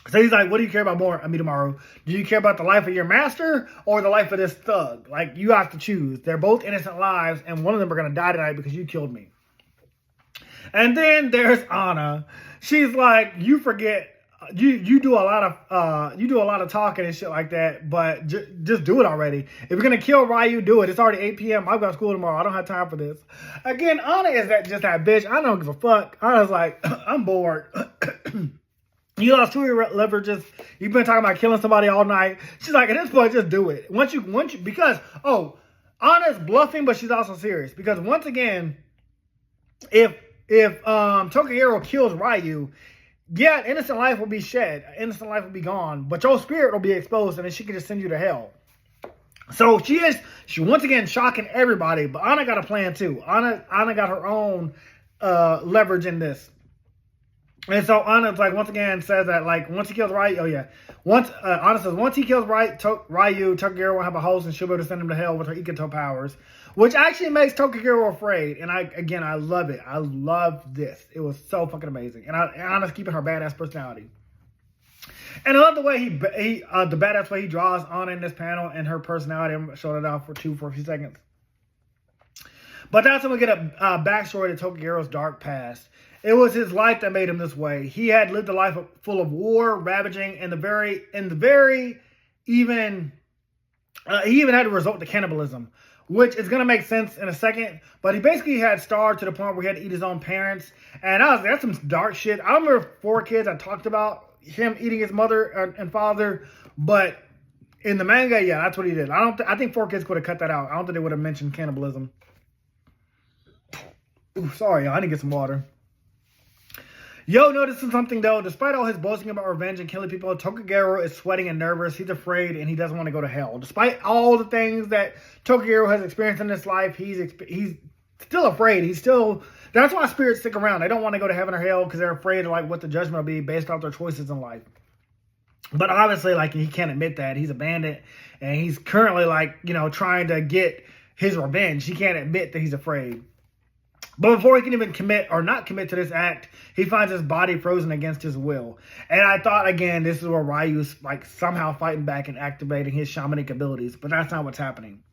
So he's like, what do you care about more, Midamaru? Do you care about the life of your master or the life of this thug? Like, you have to choose. They're both innocent lives, and one of them are going to die tonight because you killed me. And then there's Anna. She's like, you forget, you do a lot of talking and shit like that, but just do it already. If you're gonna kill Ryu, do it. It's already 8 p.m. I've got school tomorrow. I don't have time for this. Again, Anna is just that bitch. I don't give a fuck. Anna's like, I'm bored. You lost two of your leverages. You've been talking about killing somebody all night. She's like, at this point, just do it. Once you, because Anna's bluffing, but she's also serious. Because once again, if Tokugero kills Ryu, yeah, innocent life will be shed. Innocent life will be gone. But your spirit will be exposed, and then she can just send you to hell. So she once again shocking everybody. But Anna got a plan too. Anna got her own leverage in this. And so Anna, like, once again says that, like, once he kills Ryu, Anna says once he kills Ryu, Tokugero will have a host and she'll be able to send him to hell with her Iketo powers, which actually makes Tokugero afraid. And I love it. I love this. It was so fucking amazing. And Anna's keeping her badass personality. And I love the way the badass way he draws Anna in this panel and her personality. I'm showing it off for a few seconds. But that's when we get a backstory to Tokugero's dark past. It was his life that made him this way. He had lived a life full of war, ravaging, he even had to resort to cannibalism, which is going to make sense in a second. But he basically had starved to the point where he had to eat his own parents. And that's some dark shit. I remember 4 Kids, I talked about him eating his mother and father. But in the manga, yeah, that's what he did. I think 4 Kids could have cut that out. I don't think they would have mentioned cannibalism. Ooh, sorry, I need to get some water. Yo noticing something though. Despite all his boasting about revenge and killing people, Tokugero is sweating and nervous. He's afraid and he doesn't want to go to hell. Despite all the things that Tokugero has experienced in his life, he's still afraid. That's why spirits stick around. They don't want to go to heaven or hell because they're afraid of like what the judgment will be based off their choices in life. But obviously, like, he can't admit that. He's a bandit and he's currently like, trying to get his revenge. He can't admit that he's afraid. But before he can even commit or not commit to this act, he finds his body frozen against his will. And I thought, again, this is where Ryu's like somehow fighting back and activating his shamanic abilities. But that's not what's happening.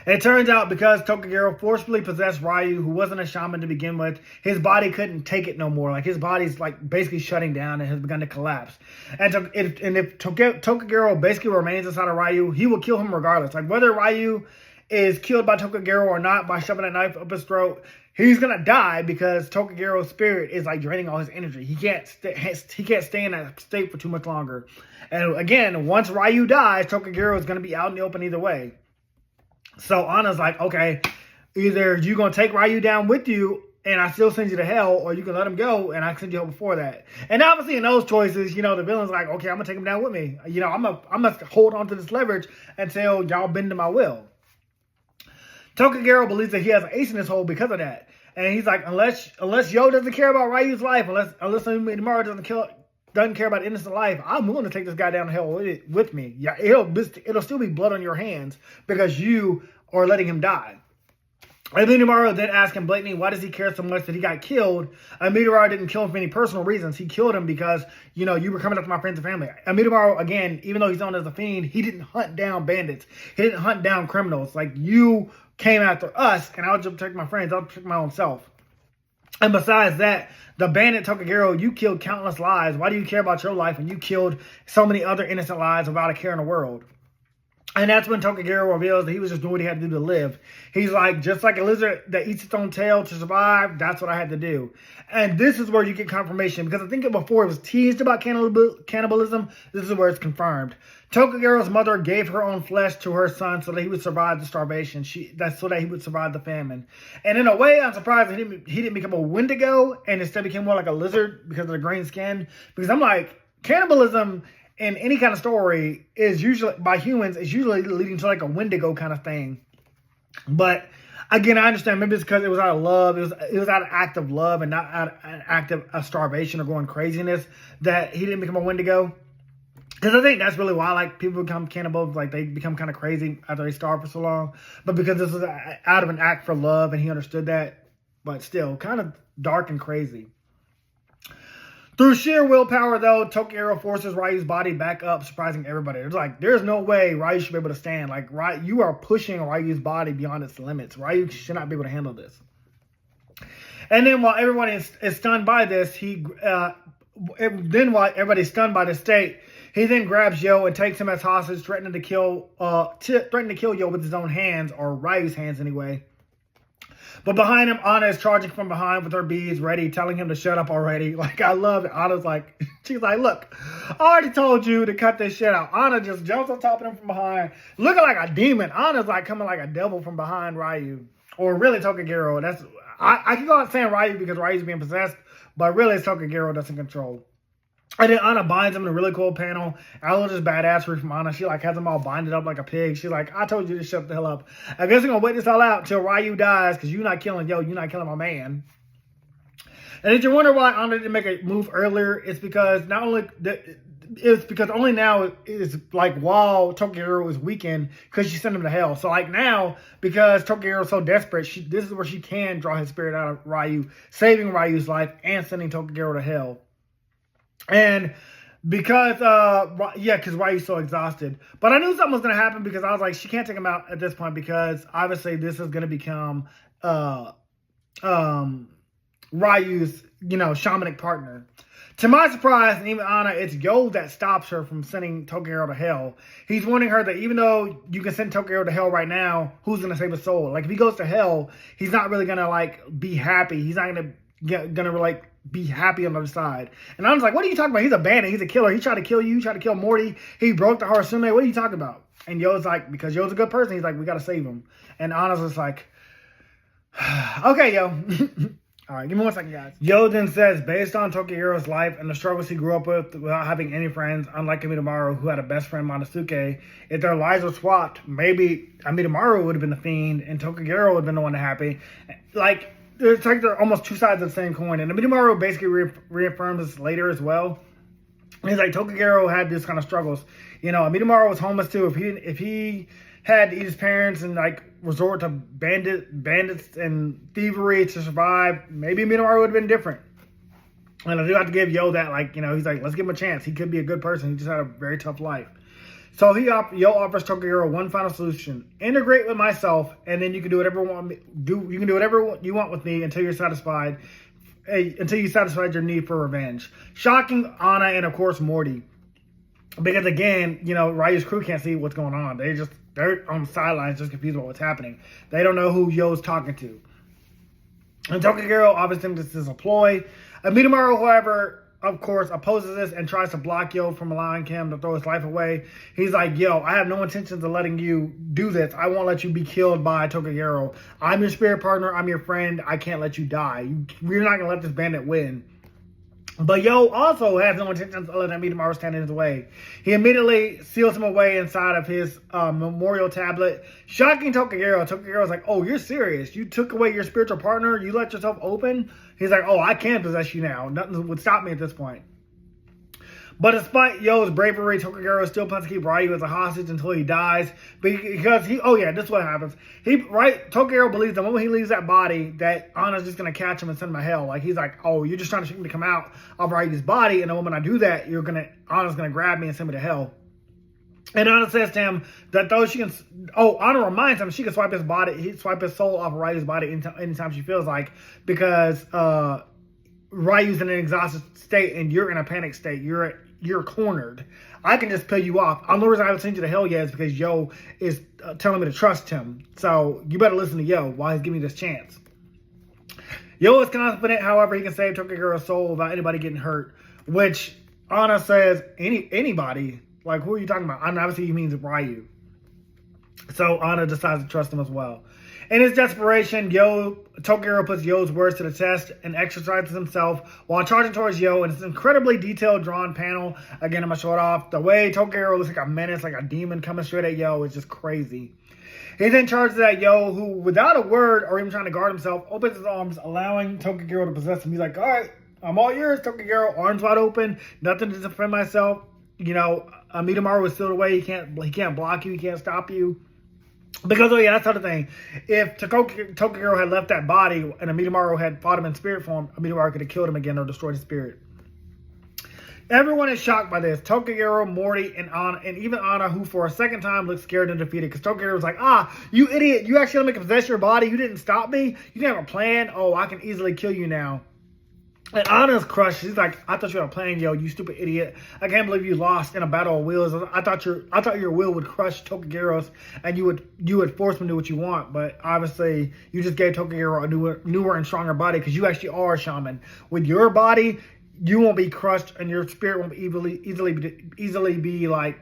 And it turns out because Tokugero forcibly possessed Ryu, who wasn't a shaman to begin with, his body couldn't take it no more. Like, his body's like basically shutting down and has begun to collapse. And if Tokugero basically remains inside of Ryu, he will kill him regardless. Like, whether Ryu is killed by Tokugero or not by shoving a knife up his throat, he's gonna die because Tokugero's spirit is like draining all his energy. He can't stay in that state for too much longer. And again, once Ryu dies, Tokugero is gonna be out in the open either way. So Anna's like, okay, either you gonna take Ryu down with you and I still send you to hell, or you can let him go and I send you home before that. And obviously in those choices, the villain's like, okay, I'm gonna take him down with me. I'm gonna hold on to this leverage until y'all bend to my will. Tokugero believes that he has an ace in his hole because of that. And he's like, unless Yo doesn't care about Ryu's life, unless Minoru doesn't care about innocent life, I'm willing to take this guy down to hell with me. Yeah, it'll still be blood on your hands because you are letting him die. And Minoru then asked him blatantly, why does he care so much that he got killed? And Minoru didn't kill him for any personal reasons. He killed him because, you were coming after my friends and family. And Minoru, again, even though he's known as a fiend, he didn't hunt down bandits. He didn't hunt down criminals. Like, you came after us, and I'll just protect my friends. I'll protect my own self. And besides that, the bandit Tokugero, you killed countless lives. Why do you care about your life when you killed so many other innocent lives without a care in the world? And that's when Tokugero reveals that he was just doing what he had to do to live. He's like, just like a lizard that eats its own tail to survive, that's what I had to do. And this is where you get confirmation, because I think before it was teased about cannibalism. This is where it's confirmed. Tokugero's mother gave her own flesh to her son so that he would survive the starvation. That's so that he would survive the famine. And in a way, I'm surprised that he didn't become a Wendigo and instead became more like a lizard because of the green skin. Because I'm like, cannibalism in any kind of story is usually by humans is usually leading to like a Wendigo kind of thing. But again, I understand maybe it's because it was out of love. It was out of act of love and not out of an act of starvation or going craziness that he didn't become a Wendigo. Because I think that's really why, like, people become cannibals, like, they become kind of crazy after they starve for so long. But because this was out of an act for love, and he understood that. But still, kind of dark and crazy. Through sheer willpower, though, Tokugero forces Ryu's body back up, surprising everybody. It's like, there's no way Ryu should be able to stand. Like, you are pushing Ryu's body beyond its limits. Ryu should not be able to handle this. And then while everyone is stunned by this, while everybody's stunned by this state, he then grabs Yo and takes him as hostage, threatening to kill Yo with his own hands, or Ryu's hands anyway. But behind him, Anna is charging from behind with her beads ready, telling him to shut up already. Like, I love it. Anna's like, she's like, look, I already told you to cut this shit out. Anna just jumps on top of him from behind, looking like a demon. Anna's like coming like a devil from behind Ryu. Or really Tokugero. I keep on saying Ryu because Ryu's being possessed, but really it's Tokugero that's in control. And then Anna binds him in a really cool panel. I love this badassery from Anna. She like has them all binded up like a pig. She's like, I told you to shut the hell up. I guess we're going to wait this all out until Ryu dies because you're not killing Yo. You're not killing my man. And if you wonder why Anna didn't make a move earlier, it's because only now is like while Tokyo is weakened because she sent him to hell. So like now, because Tokyo is so desperate, this is where she can draw his spirit out of Ryu, saving Ryu's life and sending Tokyo to hell. And because because Ryu's so exhausted. But I knew something was gonna happen because I was like, she can't take him out at this point because obviously this is gonna become Ryu's, shamanic partner. To my surprise, and even Anna, it's Yo that stops her from sending Tokyo to hell. He's warning her that even though you can send Tokyo to hell right now, who's going to save his soul? Like, if he goes to hell, he's not really going to, be happy. He's not going to be happy on the other side. And I was like, what are you talking about? He's a bandit. He's a killer. He tried to kill you. He tried to kill Morty. He broke the Harasume. What are you talking about? And Yo's like, because Yo's a good person, he's like, we got to save him. And Anna's just like, okay, Yo. All right, give me 1 second, guys. Yo then says, based on Tokyo's life and the struggles he grew up with without having any friends, unlike Amidamaru, who had a best friend, Monosuke, if their lives were swapped, maybe Amidamaru would have been the fiend and Tokyo would have been the one to happy. It's like they're almost two sides of the same coin. And Amidamaru basically reaffirms this later as well. And he's like, Tokyo had these kind of struggles. Amidamaru was homeless too. If he had to eat his parents and resort to bandits and thievery to survive, maybe Minoru would have been different. And I do have to give Yo that, he's like, let's give him a chance. He could be a good person. He just had a very tough life. So Yo offers Tokyo one final solution: integrate with myself, and then you can do whatever you can do whatever you want with me until you're satisfied. Until you satisfied your need for revenge. Shocking Anna and of course Morty, because again, Ryu's crew can't see what's going on. They're on the sidelines, just confused about what's happening. They don't know who Yo's talking to. And Tokyo obviously thinks this is a ploy. Amidamaru, however, of course, opposes this and tries to block Yo from allowing him to throw his life away. He's like, Yo, I have no intentions of letting you do this. I won't let you be killed by Tokyo. I'm your spirit partner. I'm your friend. I can't let you die. We're not going to let this bandit win. But Yo also has no intentions of letting Amidamaru stand in his way. He immediately seals him away inside of his memorial tablet, shocking Tokyo. Tokyo's like, oh, you're serious? You took away your spiritual partner? You let yourself open? He's like, oh, I can possess you now. Nothing would stop me at this point. But despite Yo's bravery, Tokyo still plans to keep Ryu as a hostage until he dies. Because this is what happens. Tokyo believes the moment he leaves that body, that Anna's just going to catch him and send him to hell. He's like, oh, you're just trying to shoot me to come out of Ryu's body. And the moment I do that, Anna's going to grab me and send me to hell. And Anna says to him that though Anna reminds him she can swipe his soul off of Ryu's body anytime she feels like, because Ryu's in an exhausted state and you're in a panic state. You're cornered. I can just peel you off. The only reason I haven't sent you to hell yet is because Yo is telling me to trust him. So you better listen to Yo while he's giving me this chance. Yo is confident, however, he can save Tokyo's soul without anybody getting hurt. Which Anna says, anybody? Like, who are you talking about? Obviously he means Ryu. So Anna decides to trust him as well. In his desperation, Tokyo puts Yo's words to the test and exercises himself while charging towards Yo in this incredibly detailed drawn panel. Again, I'm going to show it off. The way Tokyo looks like a menace, like a demon coming straight at Yo, is just crazy. He then charges at Yo, who, without a word or even trying to guard himself, opens his arms, allowing Tokyo to possess him. He's like, all right, I'm all yours, Tokyo. Arms wide open, nothing to defend myself. Amidamaru is still away. He can't block you. He can't stop you. Because, that's the other thing. If Tokyo had left that body and Amidamaru had fought him in spirit form, Amidamaru could have killed him again or destroyed his spirit. Everyone is shocked by this. Tokyo, Morty, and Anna, and even Anna, who for a second time looks scared and defeated. Because Tokyo was like, you idiot. You actually let me possess your body. You didn't stop me. You didn't have a plan. Oh, I can easily kill you now. And Anna's crushed. She's like, I thought you had a plan, Yo, you stupid idiot. I can't believe you lost in a battle of wills. I thought your will would crush Tokyo's and you would force him to do what you want. But obviously, you just gave Tokyo a newer and stronger body because you actually are a shaman. With your body, you won't be crushed and your spirit won't easily be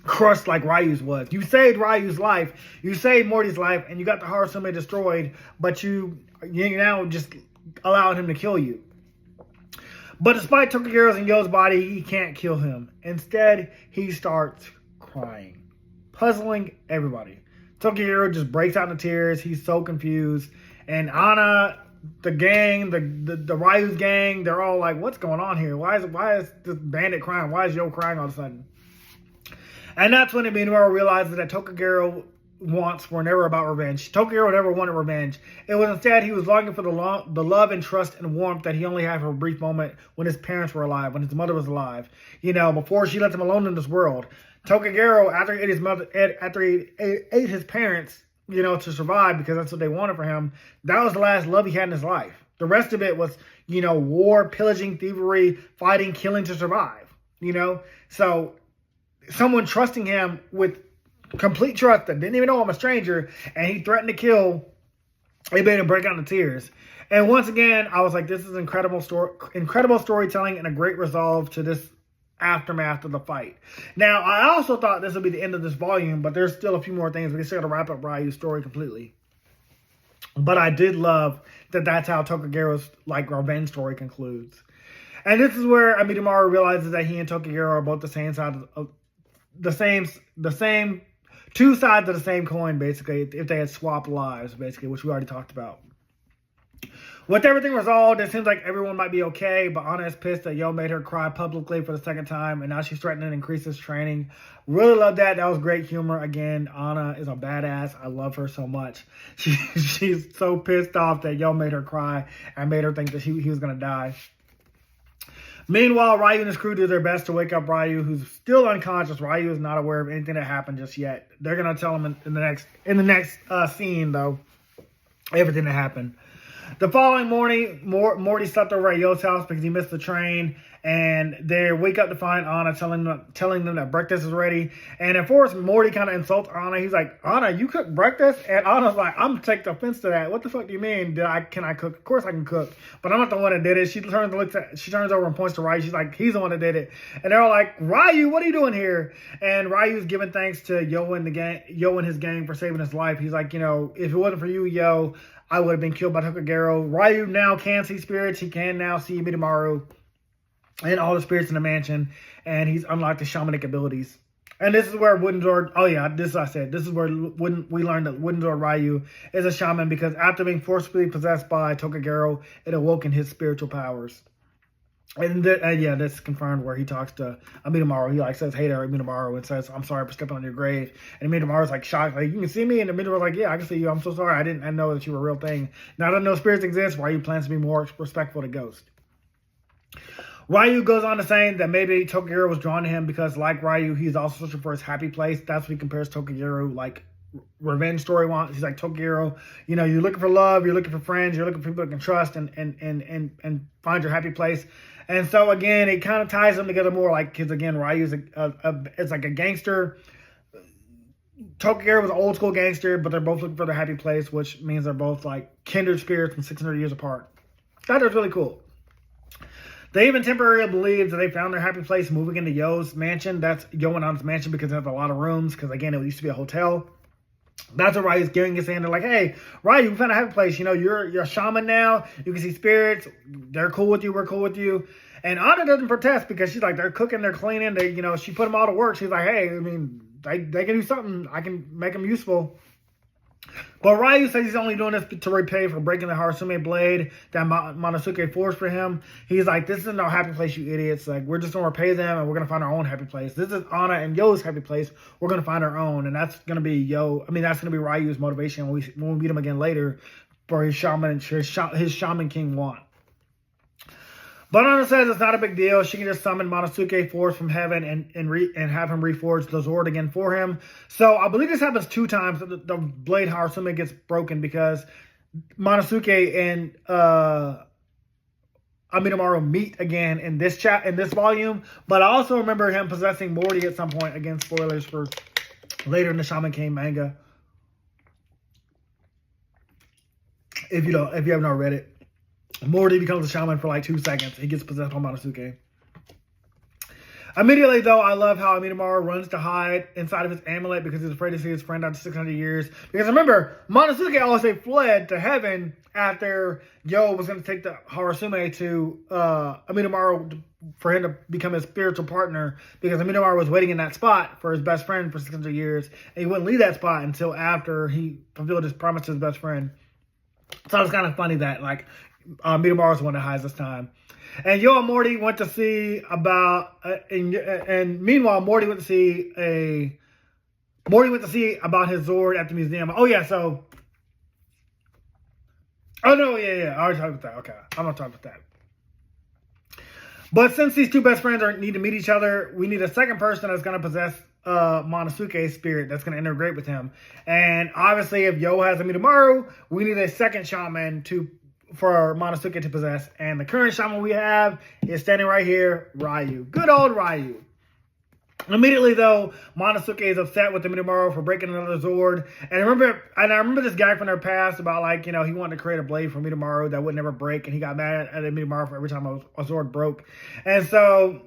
crushed like Ryu's was. You saved Ryu's life. You saved Morty's life and you got the Harasume destroyed. But you now just allowed him to kill you. But despite Tokyo's and Yo's body, he can't kill him. Instead, he starts crying, puzzling everybody. Tokyo just breaks out into tears. He's so confused. And Anna the gang, the Ryu's gang, they're all like, what's going on here? Why is this bandit crying? Why is Yo crying all of a sudden? And that's when Minoru realizes that Tokagero were never about revenge. Tokagero never wanted revenge. It was instead he was longing for the love and trust and warmth that he only had for a brief moment when his parents were alive, when his mother was alive. Before she left him alone in this world. Tokagero, after he ate his parents, to survive because that's what they wanted for him, that was the last love he had in his life. The rest of it was, war, pillaging, thievery, fighting, killing to survive. So someone trusting him with complete trust that didn't even know I'm a stranger, and he threatened to kill, it made him break out into tears. And once again, I was like, this is incredible storytelling and a great resolve to this aftermath of the fight. Now, I also thought this would be the end of this volume, but there's still a few more things. We still got to wrap up Ryu's story completely. But I did love that that's how Tokagero's revenge story concludes. And this is where Amidamaru realizes that he and Tokagero are both the same side of the same two sides of the same coin, basically, if they had swapped lives, basically, which we already talked about. With everything resolved, it seems like everyone might be okay, but Anna is pissed that Yo made her cry publicly for the second time, and now she's threatening to increase his training. Really love that. That was great humor. Again, Anna is a badass. I love her so much. She's so pissed off that Yo made her cry and made her think that he was going to die. Meanwhile, Ryu and his crew do their best to wake up Ryu, who's still unconscious. Ryu is not aware of anything that happened just yet. They're going to tell him in the next scene, though, everything that happened. The following morning, Morty slept over at Yo's house because he missed the train, and they wake up to find Anna telling them that breakfast is ready. And at first, Morty kind of insults Anna. He's like, Anna, you cook breakfast? And Anna's like, I'm taking offense to that. What the fuck do you mean? Can I cook? Of course I can cook, but I'm not the one that did it. She turns over and points to Ryu. She's like, he's the one that did it. And they're all like, Ryu, what are you doing here? And Ryu's giving thanks to Yo and his gang for saving his life. He's like, if it wasn't for you, Yo, I would have been killed by Tokagero. Ryu now can see spirits. He can now see Midamaru and all the spirits in the mansion. And he's unlocked his shamanic abilities. And this is where Wooden Sword... Oh, yeah, this is what I said. This is where we learned that Wooden Sword Ryu is a shaman because after being forcibly possessed by Tokagero, it awoken his spiritual powers. And that's confirmed where he talks to Amidamaru. He says, hey there, Amidamaru, and says, I'm sorry for stepping on your grave. And Amidamaru's shocked, you can see me? And Amidamaru's like, yeah, I can see you. I'm so sorry. I didn't know that you were a real thing. Now that I know spirits exist, Ryu plans to be more respectful to ghosts. Ryu goes on to saying that maybe Tokagero was drawn to him because, like Ryu, he's also searching for his happy place. That's what he compares Tokagero, revenge story wants. He's like, Tokagero, you're looking for love, you're looking for friends, you're looking for people you can trust and find your happy place. And so, again, it kind of ties them together more, because, again, Ryu's it's like a gangster. Tokagero was an old school gangster, but they're both looking for their happy place, which means they're both, kindred spirits from 600 years apart. That was really cool. They even temporarily believe that they found their happy place moving into Yo's mansion. That's Yo and Anna's mansion because it has a lot of rooms, because, again, it used to be a hotel. That's what Ryu's giving his hand. They're like, hey, Ryu, we found a happy place. You're a shaman now. You can see spirits. They're cool with you. We're cool with you. And Anna doesn't protest because she's like, they're cooking, they're cleaning. She put them all to work. She's like, hey, they can do something. I can make them useful. But Ryu says he's only doing this to repay for breaking the Harasume blade that Monosuke forged for him. He's like, this isn't our happy place, you idiots. We're just going to repay them and we're going to find our own happy place. This is Anna and Yo's happy place. We're going to find our own. And that's going to be that's going to be Ryu's motivation when we meet him again later for his Shaman King want. But Anna says it's not a big deal. She can just summon Monosuke force from heaven and have him reforge the Zord again for him. So I believe this happens 2 times. The blade Harasume gets broken because Monosuke and Amidamaru meet again in this volume. But I also remember him possessing Morty at some point. Again, spoilers for later in the Shaman King manga. If you haven't already read it. Morty becomes a shaman for 2 seconds. He gets possessed by Monosuke. Immediately, though, I love how Amidamaru runs to hide inside of his amulet because he's afraid to see his friend after 600 years. Because remember, Monosuke also fled to heaven after Yo was going to take the Harasume to Amidamaru for him to become his spiritual partner. Because Amidamaru was waiting in that spot for his best friend for 600 years. And he wouldn't leave that spot until after he fulfilled his promise to his best friend. So it's kind of funny that like Midamaru's the one that hides this time. And Yo and Morty went to see about, and meanwhile Morty went to see about his Zord at the museum. Oh yeah, so. Oh no, yeah. I already talked about that. Okay, I'm not talking about that. But since these two best friends need to meet each other, we need a second person that's going to possess Monosuke's spirit that's going to integrate with him. And obviously, if Yo has a Midamaru, we need a second shaman for Monosuke to possess. And the current shaman we have is standing right here, Ryu. Good old Ryu. Immediately, though, Monosuke is upset with the Midamaru for breaking another Zord. And I remember this guy from their past about, like, you know, he wanted to create a blade for Midamaru that would never break. And he got mad at the Midamaru for every time a Zord broke. And so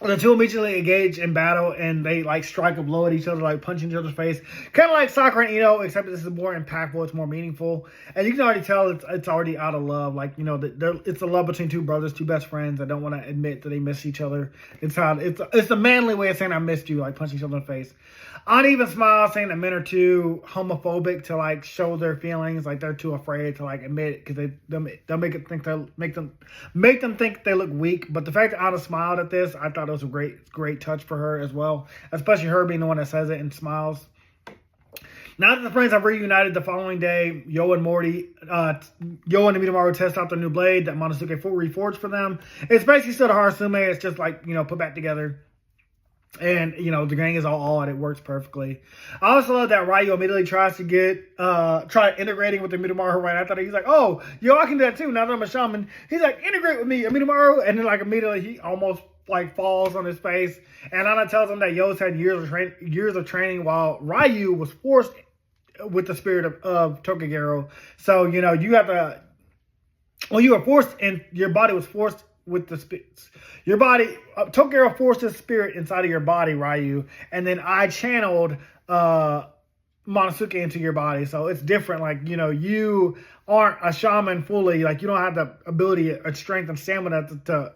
the two immediately engage in battle, and they like strike a blow at each other, like punching each other's face, kind of like Sakura and Ino, except this is more impactful, it's more meaningful, and you can already tell it's already out of love. Like, you know, it's a love between two brothers, two best friends that don't want to admit that they miss each other. It's the manly way of saying I missed you, like punching each other in the face. Uneven smile, saying that men are too homophobic to like show their feelings, like they're too afraid to like admit it because they'll make them think they look weak. But the fact that Anna smiled at this, I thought it was a great touch for her as well, especially her being the one that says it and smiles. Now that the friends have reunited the following day, Yo and Midamaru test out their new blade that Monosuke reforged for them. It's basically still the Harasume. It's just like, you know, put back together. And, you know, the gang is all odd. It works perfectly. I also love that Ryu immediately tries integrating with the Midamaru right after that. He's like, oh, yo, I can do that too. Now that I'm a shaman. He's like, integrate with me, Midamaru. And then like immediately he almost like falls on his face. And Anna tells him that Yo's had years of training while Ryu was forced with the spirit of Tokagero. So, you know, you were forced and your body was forced with the spirits. Your body, Tokagero forced his spirit inside of your body, Ryu, and then I channeled Monosuke into your body. So it's different. Like, you know, you aren't a shaman fully. Like, you don't have the ability, strength, and stamina to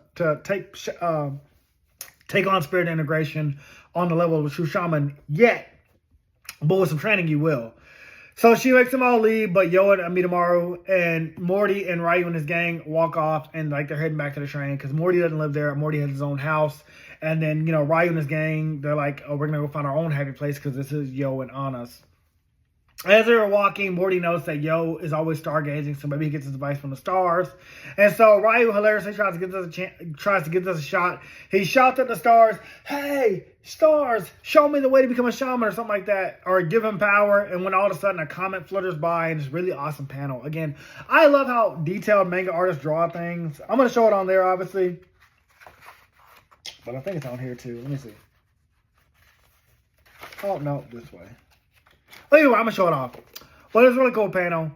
take on spirit integration on the level of a true shaman yet. But with some training, you will. So she makes them all leave, but Yo and Midamaru and Morty and Ryu and his gang walk off, and like they're heading back to the train because Morty doesn't live there. Morty has his own house, and then, you know, Ryu and his gang, they're like, oh, we're gonna go find our own happy place because this is Yo and Anna's. As they were walking, Morty noticed that Yo is always stargazing, so maybe he gets his advice from the stars. And so Ryu hilariously tries to give us a shot. He shouts at the stars, "Hey, stars, show me the way to become a shaman," or something like that, or give him power. And when all of a sudden a comet flutters by, and it's really awesome panel. Again, I love how detailed manga artists draw things. I'm going to show it on there, obviously, but I think it's on here too. Let me see. Oh, no, this way. Anyway, I'm going to show it off. But it's a really cool panel.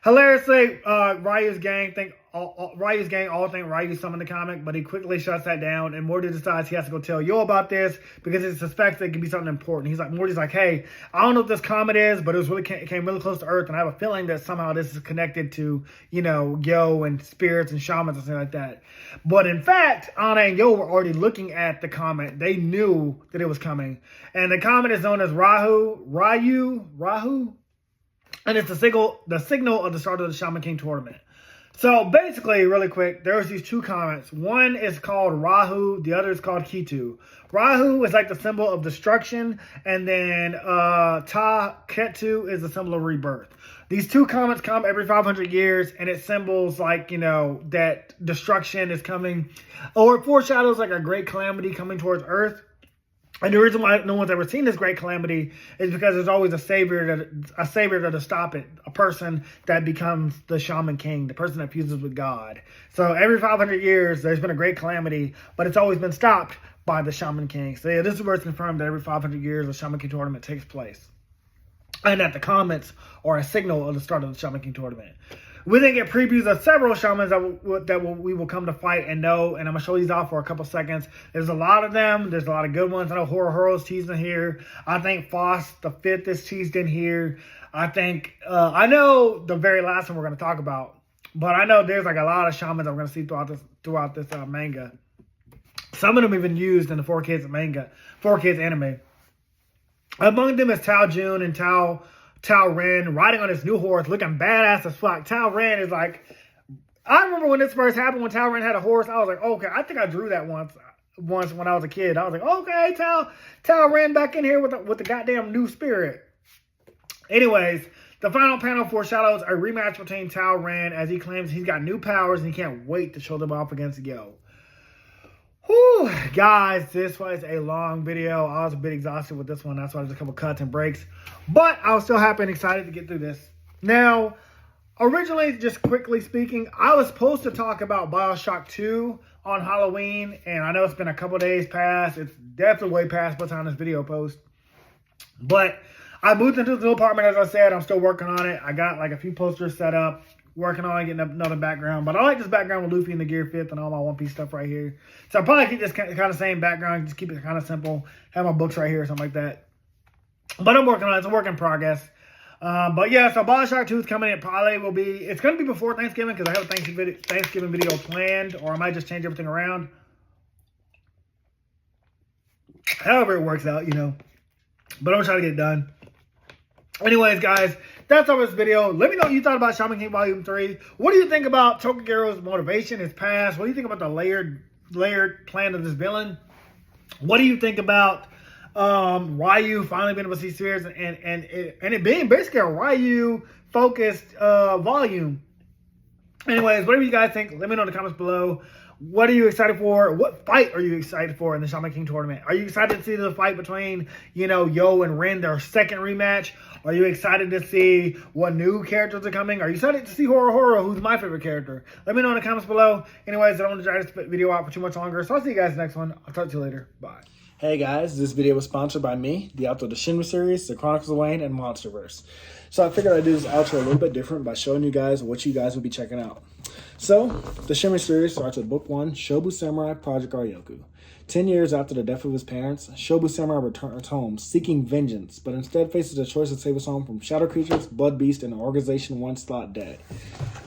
Hilariously, Ryu's gang all think Ryu summoned the comic, but he quickly shuts that down, and Morty decides he has to go tell Yo about this because he suspects it could be something important. Morty's like, hey, I don't know what this comet is, but it came really close to Earth, and I have a feeling that somehow this is connected to, you know, Yo and spirits and shamans and things like that. But in fact, Anna and Yo were already looking at the comet. They knew that it was coming. And the comet is known as Ryu, and it's the signal of the start of the Shaman King tournament. So basically, really quick, there's these two comets. One is called Rahu, the other is called Ketu. Rahu is like the symbol of destruction, and then Ketu is the symbol of rebirth. These two comets come every 500 years, and it symbols like, you know, that destruction is coming, or it foreshadows like a great calamity coming towards Earth. And the reason why no one's ever seen this great calamity is because there's always a savior to stop it. A person that becomes the Shaman King, the person that fuses with God. So every 500 years, there's been a great calamity, but it's always been stopped by the Shaman King. So yeah, this is where it's confirmed that every 500 years, the Shaman King tournament takes place. And that the comments are a signal of the start of the Shaman King tournament. We then get previews of several shamans we will come to fight and know, and I'm going to show these off for a couple seconds. There's a lot of them. There's a lot of good ones. I know Horohoro's teased in here. I think Foss the Fifth is teased in here. I think, I know the very last one we're going to talk about, but I know there's like a lot of shamans that we're going to see throughout this manga. Some of them even used in the 4Kids anime. Among them is Tao Jun and Tao Tao Ren riding on his new horse, looking badass as fuck. Tao Ren is like, I remember when this first happened, when Tao Ren had a horse, I was like, okay, I think I drew that once when I was a kid. I was like, okay, Tao Ren back in here with the goddamn new spirit. Anyways, the final panel foreshadows a rematch between Tao Ren as he claims he's got new powers and he can't wait to show them off against Yo. Whew, guys, this was a long video. I was a bit exhausted with this one. That's why there's a couple cuts and breaks. But I was still happy and excited to get through this. Now, originally, just quickly speaking, I was supposed to talk about BioShock 2 on Halloween. And I know it's been a couple days past. It's definitely way past by the time this video posts. But I moved into the new apartment, as I said. I'm still working on it. I got like a few posters set up. Working on getting another background. But I like this background with Luffy and the Gear 5th and all my One Piece stuff right here. So I'll probably keep this kind of same background. Just keep it kind of simple. Have my books right here or something like that. But I'm working on it. It's a work in progress. But yeah, so BioShock 2 is coming. It probably will be... It's going to be before Thanksgiving because I have a Thanksgiving video planned. Or I might just change everything around. However it works out, you know. But I'm trying to get it done. Anyways, guys, that's all this video. Let me know what you thought about Shaman King Volume 3. What do you think about Tokugaro's motivation, his past? What do you think about the layered plan of this villain? What do you think about Ryu finally being able to see spirits and it being basically a Ryu focused volume? Anyways, whatever you guys think, let me know in the comments below. What are you excited for? What fight are you excited for in the Shaman King tournament? Are you excited to see the fight between, Yo and Ren, their second rematch? Are you excited to see what new characters are coming? Are you excited to see Horo, who's my favorite character? Let me know in the comments below. Anyways, I don't want to drag this video out for too much longer, so I'll see you guys next one. I'll talk to you later. Bye. Hey guys, this video was sponsored by me, the author of the Shinry series, the Chronicles of Wayne, and Monsterverse. So I figured I'd do this outro a little bit different by showing you guys what you guys will be checking out. So, the Shinry series starts with Book 1, Shobu Samurai Project Aryoku. 10 years after the death of his parents, Shobu Samurai returns home seeking vengeance, but instead faces the choice to save his home from shadow creatures, blood beasts, and an organization once thought dead.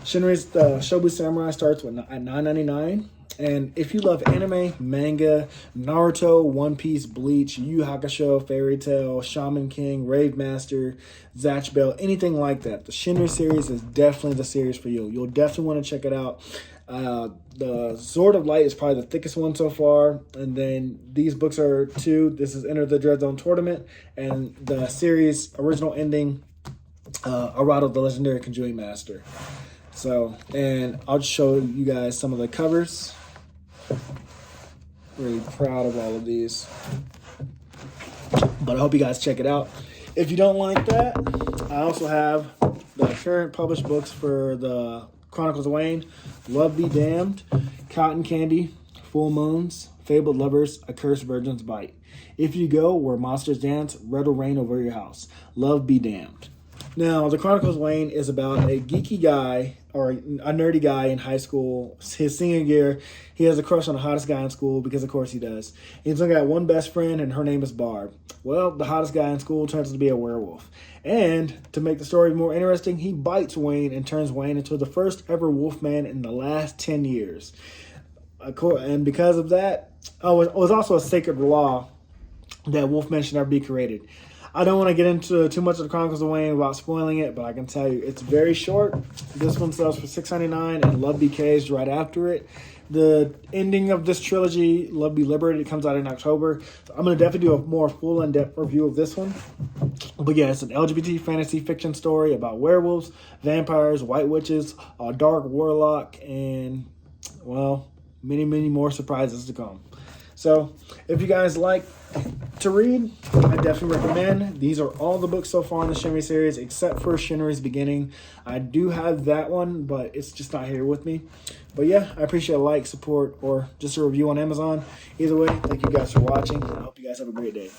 Shinry's Shobu Samurai starts at $9.99. And if you love anime, manga, Naruto, One Piece, Bleach, Yu Yu Hakusho, Fairy Tail, Shaman King, Rave Master, Zatch Bell, anything like that, the Shinry series is definitely the series for you. You'll definitely want to check it out. The Sword of Light is probably the thickest one so far. And then these books are 2. This is Enter the Dread Zone Tournament. And the series original ending, Arado, the Legendary Conjuring Master. So, and I'll just show you guys some of the covers. Really proud of all of these. But I hope you guys check it out. If you don't like that, I also have the current published books for the Chronicles of Wayne, Love Be Damned, Cotton Candy, Full Moons, Fabled Lovers, A Cursed Virgin's Bite. If You Go Where Monsters Dance, Red will Rain Over Your House. Love Be Damned. Now, the Chronicles of Wayne is about a geeky guy, or a nerdy guy in high school. His senior year, he has a crush on the hottest guy in school, because of course he does. He's only got one best friend, and her name is Barb. Well, the hottest guy in school turns out to be a werewolf. And to make the story more interesting, he bites Wayne and turns Wayne into the first ever wolfman in the last 10 years. And because of that, it was also a sacred law that wolfmen should never be created. I don't want to get into too much of the Chronicles of Wayne without spoiling it, but I can tell you it's very short. This one sells for $6.99, and Love Be Caged right after it. The ending of this trilogy, Love Be Liberated, comes out in October. So I'm going to definitely do a more full in-depth review of this one. But yeah, it's an LGBT fantasy fiction story about werewolves, vampires, white witches, a dark warlock, and, well, many, many more surprises to come. So, if you guys like to read, I definitely recommend. These are all the books so far in the Shinry series, except for Shinry's Beginning. I do have that one, but it's just not here with me. But yeah, I appreciate a like, support, or just a review on Amazon. Either way, thank you guys for watching, and I hope you guys have a great day.